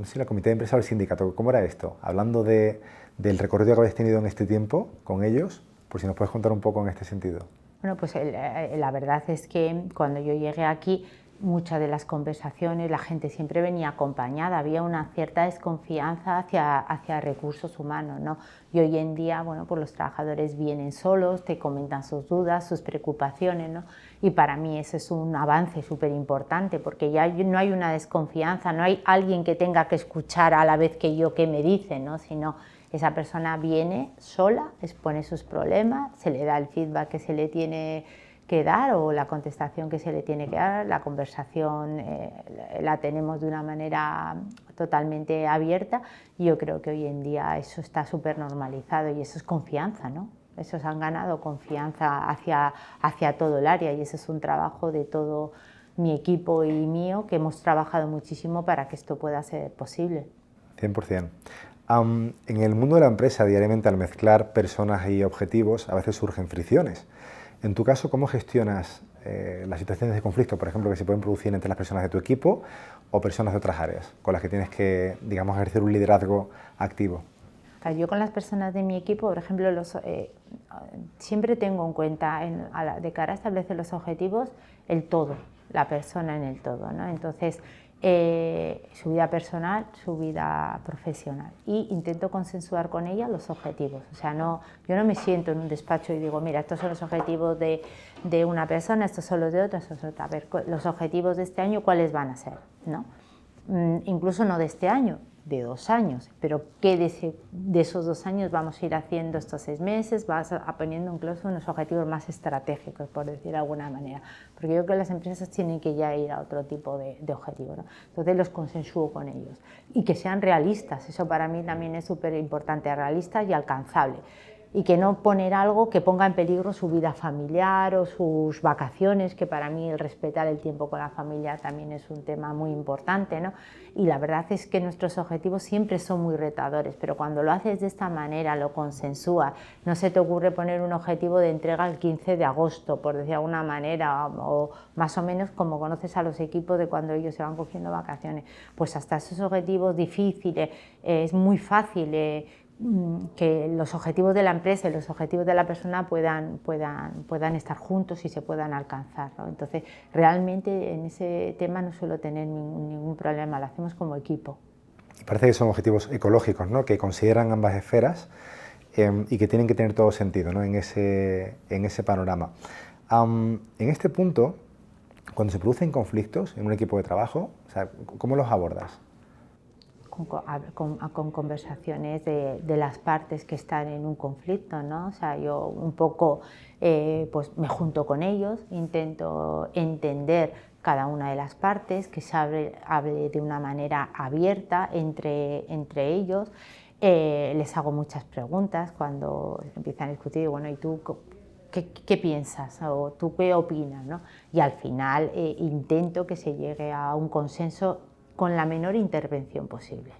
si la comité de empresa o el sindicato. ¿Cómo era esto? Hablando del recorrido que habéis tenido en este tiempo con ellos, por si nos puedes contar un poco en este sentido. Bueno, pues la verdad es que cuando yo llegué aquí, muchas de las conversaciones, la gente siempre venía acompañada, había una cierta desconfianza hacia recursos humanos, ¿no? Y hoy en día, bueno, pues los trabajadores vienen solos, te comentan sus dudas, sus preocupaciones, ¿no? Y para mí ese es un avance súper importante, porque ya no hay una desconfianza, no hay alguien que tenga que escuchar a la vez que yo qué me dicen, ¿no? Sino esa persona viene sola, expone sus problemas, se le da el feedback que se le tiene que dar o la contestación que se le tiene que dar, la conversación la tenemos de una manera totalmente abierta y yo creo que hoy en día eso está súper normalizado y eso es confianza, ¿no? Esos han ganado confianza hacia todo el área y ese es un trabajo de todo mi equipo y mío que hemos trabajado muchísimo para que esto pueda ser posible. 100%. En el mundo de la empresa, diariamente, al mezclar personas y objetivos, a veces surgen fricciones. En tu caso, ¿cómo gestionas las situaciones de conflicto, por ejemplo, que se pueden producir entre las personas de tu equipo o personas de otras áreas con las que tienes que, digamos, ejercer un liderazgo activo? Yo con las personas de mi equipo, por ejemplo, siempre tengo en cuenta, de cara a establecer los objetivos, el todo, la persona en el todo, ¿no? Entonces, su vida personal, su vida profesional. Y intento consensuar con ella los objetivos. O sea, yo no me siento en un despacho y digo, mira, estos son los objetivos de una persona, estos son los de otra, estos son los de otra. A ver, los objetivos de este año, ¿cuáles van a ser? ¿No? Incluso no de este año, de 2 años, pero ¿qué de esos 2 años vamos a ir haciendo estos 6 meses? Vas poniendo incluso unos objetivos más estratégicos, por decir de alguna manera, porque yo creo que las empresas tienen que ya ir a otro tipo de objetivos, ¿no? Entonces los consensúo con ellos y que sean realistas, eso para mí también es súper importante, realistas y alcanzable. Y que no poner algo que ponga en peligro su vida familiar o sus vacaciones, que para mí el respetar el tiempo con la familia también es un tema muy importante, ¿no? Y la verdad es que nuestros objetivos siempre son muy retadores, pero cuando lo haces de esta manera, lo consensúas, no se te ocurre poner un objetivo de entrega el 15 de agosto, por decir de alguna manera, o más o menos como conoces a los equipos de cuando ellos se van cogiendo vacaciones, pues hasta esos objetivos difíciles es muy fácil que los objetivos de la empresa y los objetivos de la persona puedan estar juntos y se puedan alcanzar, ¿no? Entonces, realmente en ese tema no suelo tener ningún problema, lo hacemos como equipo. Parece que son objetivos ecológicos, ¿no? Que consideran ambas esferas y que tienen que tener todo sentido, ¿no? en ese panorama. En este punto, cuando se producen conflictos en un equipo de trabajo, o sea, ¿cómo los abordas? con conversaciones de las partes que están en un conflicto, ¿no? O sea, yo un poco pues me junto con ellos, intento entender cada una de las partes, que se hable de una manera abierta entre ellos. Les hago muchas preguntas cuando empiezan a discutir, bueno, ¿y tú qué piensas? ¿O tú qué opinas? ¿No? Y al final intento que se llegue a un consenso con la menor intervención posible.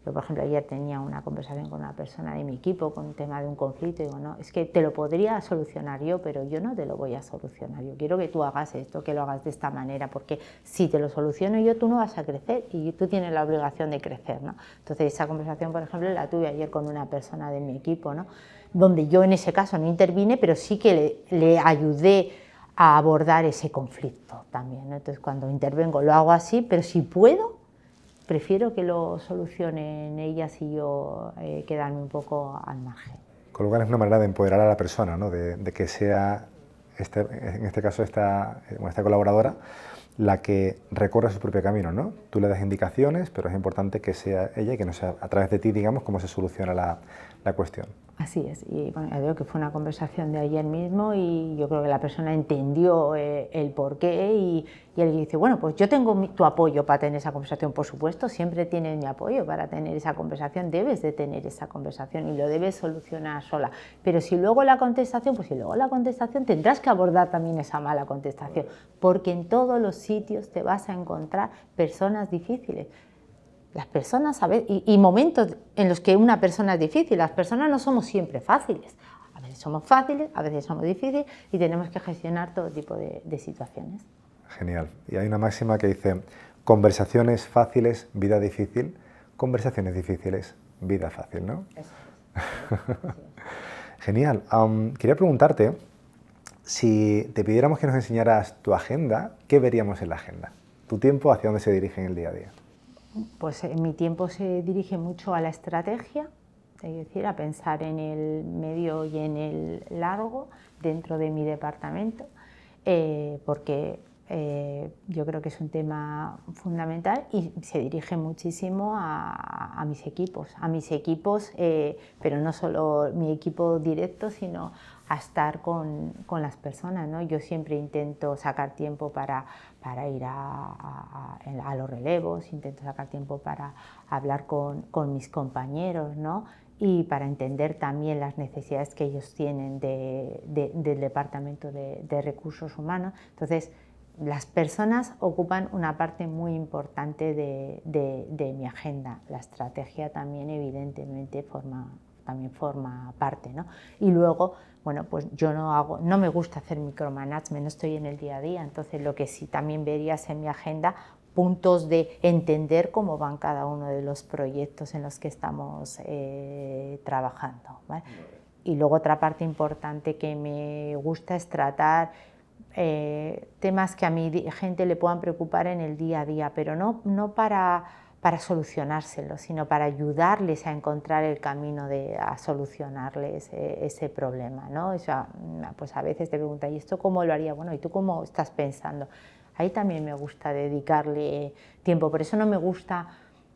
Yo, por ejemplo, ayer tenía una conversación con una persona de mi equipo con un tema de un conflicto y digo, no, es que te lo podría solucionar yo, pero yo no te lo voy a solucionar. Yo quiero que tú hagas esto, que lo hagas de esta manera, porque si te lo soluciono yo, tú no vas a crecer y tú tienes la obligación de crecer, ¿no? Entonces, esa conversación, por ejemplo, la tuve ayer con una persona de mi equipo, ¿no? Donde yo en ese caso no intervine, pero sí que le ayudé a abordar ese conflicto también, ¿no? Entonces, cuando intervengo lo hago así, pero si puedo, prefiero que lo solucionen ellas y yo quedarme un poco al margen. Con lo cual es una manera de empoderar a la persona, ¿no? de que sea, en este caso, esta colaboradora la que recorra su propio camino, ¿no? Tú le das indicaciones, pero es importante que sea ella y que no sea a través de ti, digamos, cómo se soluciona la cuestión. Así es, y bueno, ya digo que fue una conversación de ayer mismo y yo creo que la persona entendió el porqué y él dice, bueno, pues yo tengo tu apoyo para tener esa conversación, por supuesto, siempre tienes mi apoyo para tener esa conversación, debes de tener esa conversación y lo debes solucionar sola, pero si luego la contestación, pues si luego la contestación tendrás que abordar también esa mala contestación, porque en todos los sitios te vas a encontrar personas difíciles. Las personas, a veces, y momentos en los que una persona es difícil, las personas no somos siempre fáciles, a veces somos fáciles, a veces somos difíciles y tenemos que gestionar todo tipo de situaciones. Genial. Y hay una máxima que dice, conversaciones fáciles, vida difícil, conversaciones difíciles, vida fácil, ¿no? Eso es. Genial. Quería preguntarte, si te pidiéramos que nos enseñaras tu agenda, ¿qué veríamos en la agenda? ¿Tu tiempo hacia dónde se dirige en el día a día? Pues mi tiempo se dirige mucho a la estrategia, es decir, a pensar en el medio y en el largo dentro de mi departamento, porque yo creo que es un tema fundamental y se dirige muchísimo a mis equipos, pero no solo mi equipo directo, sino a estar con las personas, ¿no? Yo siempre intento sacar tiempo para ir a los relevos, intento sacar tiempo para hablar con mis compañeros, ¿no? Y para entender también las necesidades que ellos tienen del Departamento de Recursos Humanos. Entonces, las personas ocupan una parte muy importante de mi agenda. La estrategia también, evidentemente, forma parte, ¿no? Y luego, bueno, pues yo no me gusta hacer micromanagement, no estoy en el día a día, entonces lo que sí también verías en mi agenda, puntos de entender cómo van cada uno de los proyectos en los que estamos trabajando, ¿vale? Y luego otra parte importante que me gusta es tratar temas que a mi gente le puedan preocupar en el día a día, pero no para solucionárselos, sino para ayudarles a encontrar el camino a solucionarles ese problema, ¿no? O sea, pues a veces te preguntan, ¿y esto cómo lo haría? Bueno, ¿y tú cómo estás pensando? Ahí también me gusta dedicarle tiempo, por eso no me gusta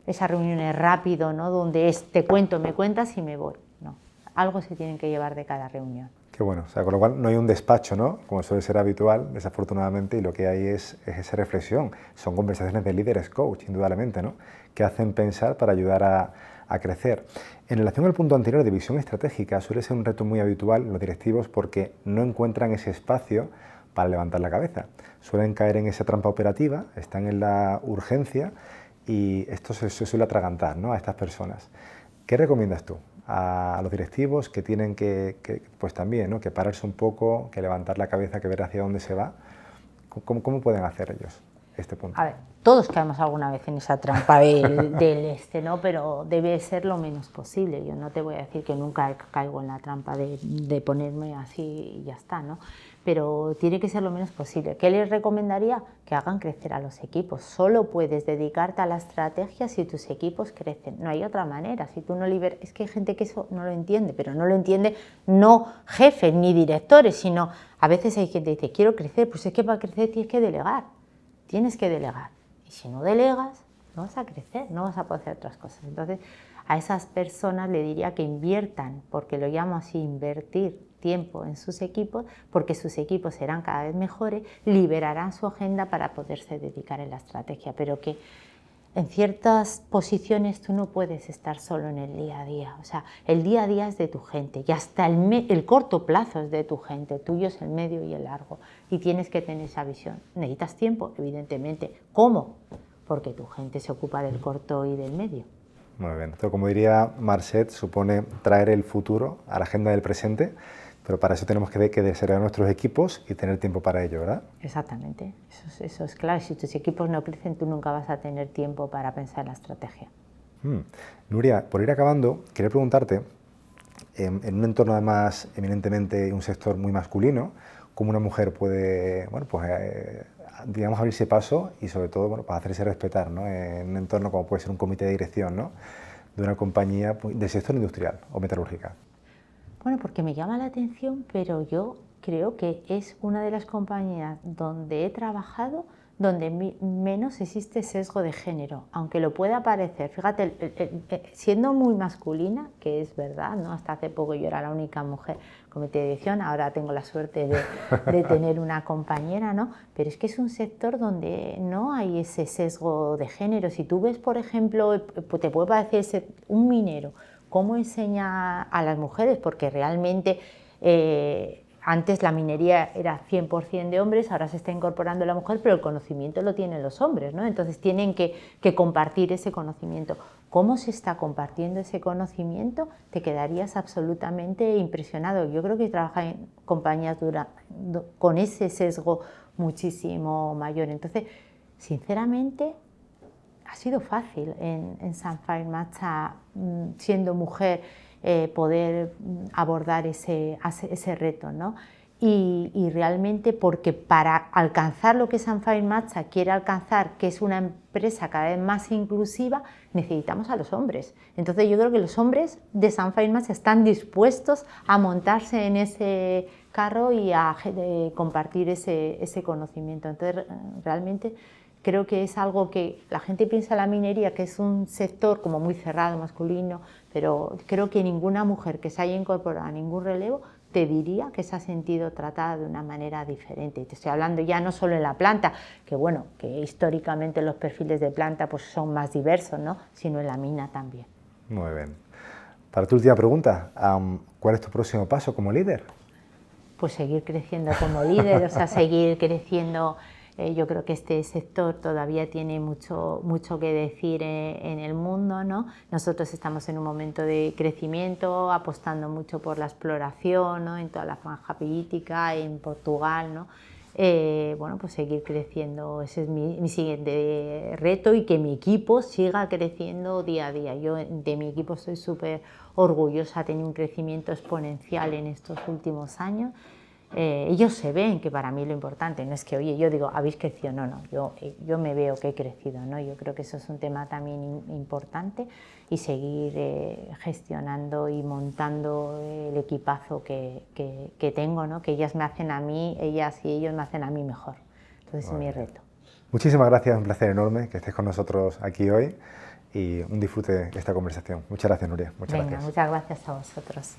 esas reuniones rápido, ¿no? Donde te cuento, me cuentas y me voy, no. Algo se tienen que llevar de cada reunión. Qué bueno, o sea, con lo cual no hay un despacho, ¿no? Como suele ser habitual, desafortunadamente, y lo que hay es esa reflexión. Son conversaciones de líderes coach, indudablemente, ¿no? Que hacen pensar para ayudar a crecer. En relación al punto anterior de visión estratégica, suele ser un reto muy habitual en los directivos porque no encuentran ese espacio para levantar la cabeza. Suelen caer en esa trampa operativa, están en la urgencia y esto se suele atragantar, ¿no? A estas personas. ¿Qué recomiendas tú a los directivos que tienen pues también, ¿no? Que pararse un poco, que levantar la cabeza, que ver hacia dónde se va? ¿Cómo pueden hacer ellos este punto? A ver, todos caemos alguna vez en esa trampa ¿no? Pero debe ser lo menos posible. Yo no te voy a decir que nunca caigo en la trampa de ponerme así y ya está, ¿no? Pero tiene que ser lo menos posible. ¿Qué les recomendaría? Que hagan crecer a los equipos. Solo puedes dedicarte a la estrategia si tus equipos crecen. No hay otra manera. Si tú no liberas... Es que hay gente que eso no lo entiende, pero no lo entiende no jefes ni directores, sino a veces hay gente que dice, quiero crecer, pues es que para crecer tienes que delegar. Tienes que delegar. Y si no delegas, no vas a crecer, no vas a poder hacer otras cosas. Entonces, a esas personas le diría que inviertan, porque lo llamo así, invertir tiempo en sus equipos, porque sus equipos serán cada vez mejores, liberarán su agenda para poderse dedicar en la estrategia, pero que en ciertas posiciones tú no puedes estar solo en el día a día, o sea, el día a día es de tu gente y hasta el corto plazo es de tu gente, tuyo es el medio y el largo y tienes que tener esa visión. ¿Necesitas tiempo? Evidentemente. ¿Cómo? Porque tu gente se ocupa del corto y del medio. Muy bien. Esto, como diría Marcet, supone traer el futuro a la agenda del presente, pero para eso tenemos que desarrollar nuestros equipos y tener tiempo para ello, ¿verdad? Exactamente, eso es claro. Si tus equipos no crecen, tú nunca vas a tener tiempo para pensar en la estrategia. Nuria, por ir acabando, quería preguntarte, en un entorno además eminentemente un sector muy masculino, ¿cómo una mujer puede, bueno, pues, digamos, abrirse paso y sobre todo, bueno, pues hacerse respetar, ¿no? En un entorno como puede ser un comité de dirección, ¿no? De una compañía del sector industrial o metalúrgica? Bueno, porque me llama la atención, pero yo creo que es una de las compañías donde he trabajado donde menos existe sesgo de género, aunque lo pueda parecer. Fíjate, siendo muy masculina, que es verdad, ¿no? Hasta hace poco yo era la única mujer comité de dirección, ahora tengo la suerte de tener una compañera, ¿no? Pero es que es un sector donde no hay ese sesgo de género. Si tú ves, por ejemplo, te puede parecer un minero, cómo enseña a las mujeres, porque realmente antes la minería era 100% de hombres, ahora se está incorporando la mujer, pero el conocimiento lo tienen los hombres, ¿no? Entonces tienen que compartir ese conocimiento. ¿Cómo se está compartiendo ese conocimiento? Te quedarías absolutamente impresionado. Yo creo que trabaja en compañías con ese sesgo muchísimo mayor. Entonces, sinceramente, ha sido fácil en Sunfire Matcha, siendo mujer, poder abordar ese reto, ¿no? Y realmente, porque para alcanzar lo que Sunfire Matcha quiere alcanzar, que es una empresa cada vez más inclusiva, necesitamos a los hombres. Entonces yo creo que los hombres de Sunfire Matcha están dispuestos a montarse en ese carro y a compartir ese conocimiento. Entonces realmente creo que es algo que la gente piensa en la minería, que es un sector como muy cerrado, masculino, pero creo que ninguna mujer que se haya incorporado a ningún relevo te diría que se ha sentido tratada de una manera diferente. Y te estoy hablando ya no solo en la planta, que bueno, que históricamente los perfiles de planta pues son más diversos, ¿no? Sino en la mina también. Muy bien. Para tu última pregunta, ¿cuál es tu próximo paso como líder? Pues seguir creciendo como líder, o sea, seguir creciendo. Yo creo que este sector todavía tiene mucho que decir en el mundo, ¿no? Nosotros estamos en un momento de crecimiento, apostando mucho por la exploración, ¿no? En toda la franja pirítica, en Portugal, ¿no? Bueno, pues seguir creciendo, ese es mi siguiente reto, y que mi equipo siga creciendo día a día. Yo de mi equipo estoy súper orgullosa, ha tenido un crecimiento exponencial en estos últimos años. Ellos se ven, que para mí lo importante no es que, oye, yo digo, habéis crecido, no, yo me veo que he crecido, ¿no? Yo creo que eso es un tema también importante, y seguir gestionando y montando el equipazo que tengo, ¿no? Que ellas me hacen a mí, ellas y ellos me hacen a mí mejor. Entonces es mi reto. Muchísimas gracias, un placer enorme que estés con nosotros aquí hoy y un disfrute de esta conversación. Muchas gracias, Nuria. Muchas gracias. Muchas gracias a vosotros.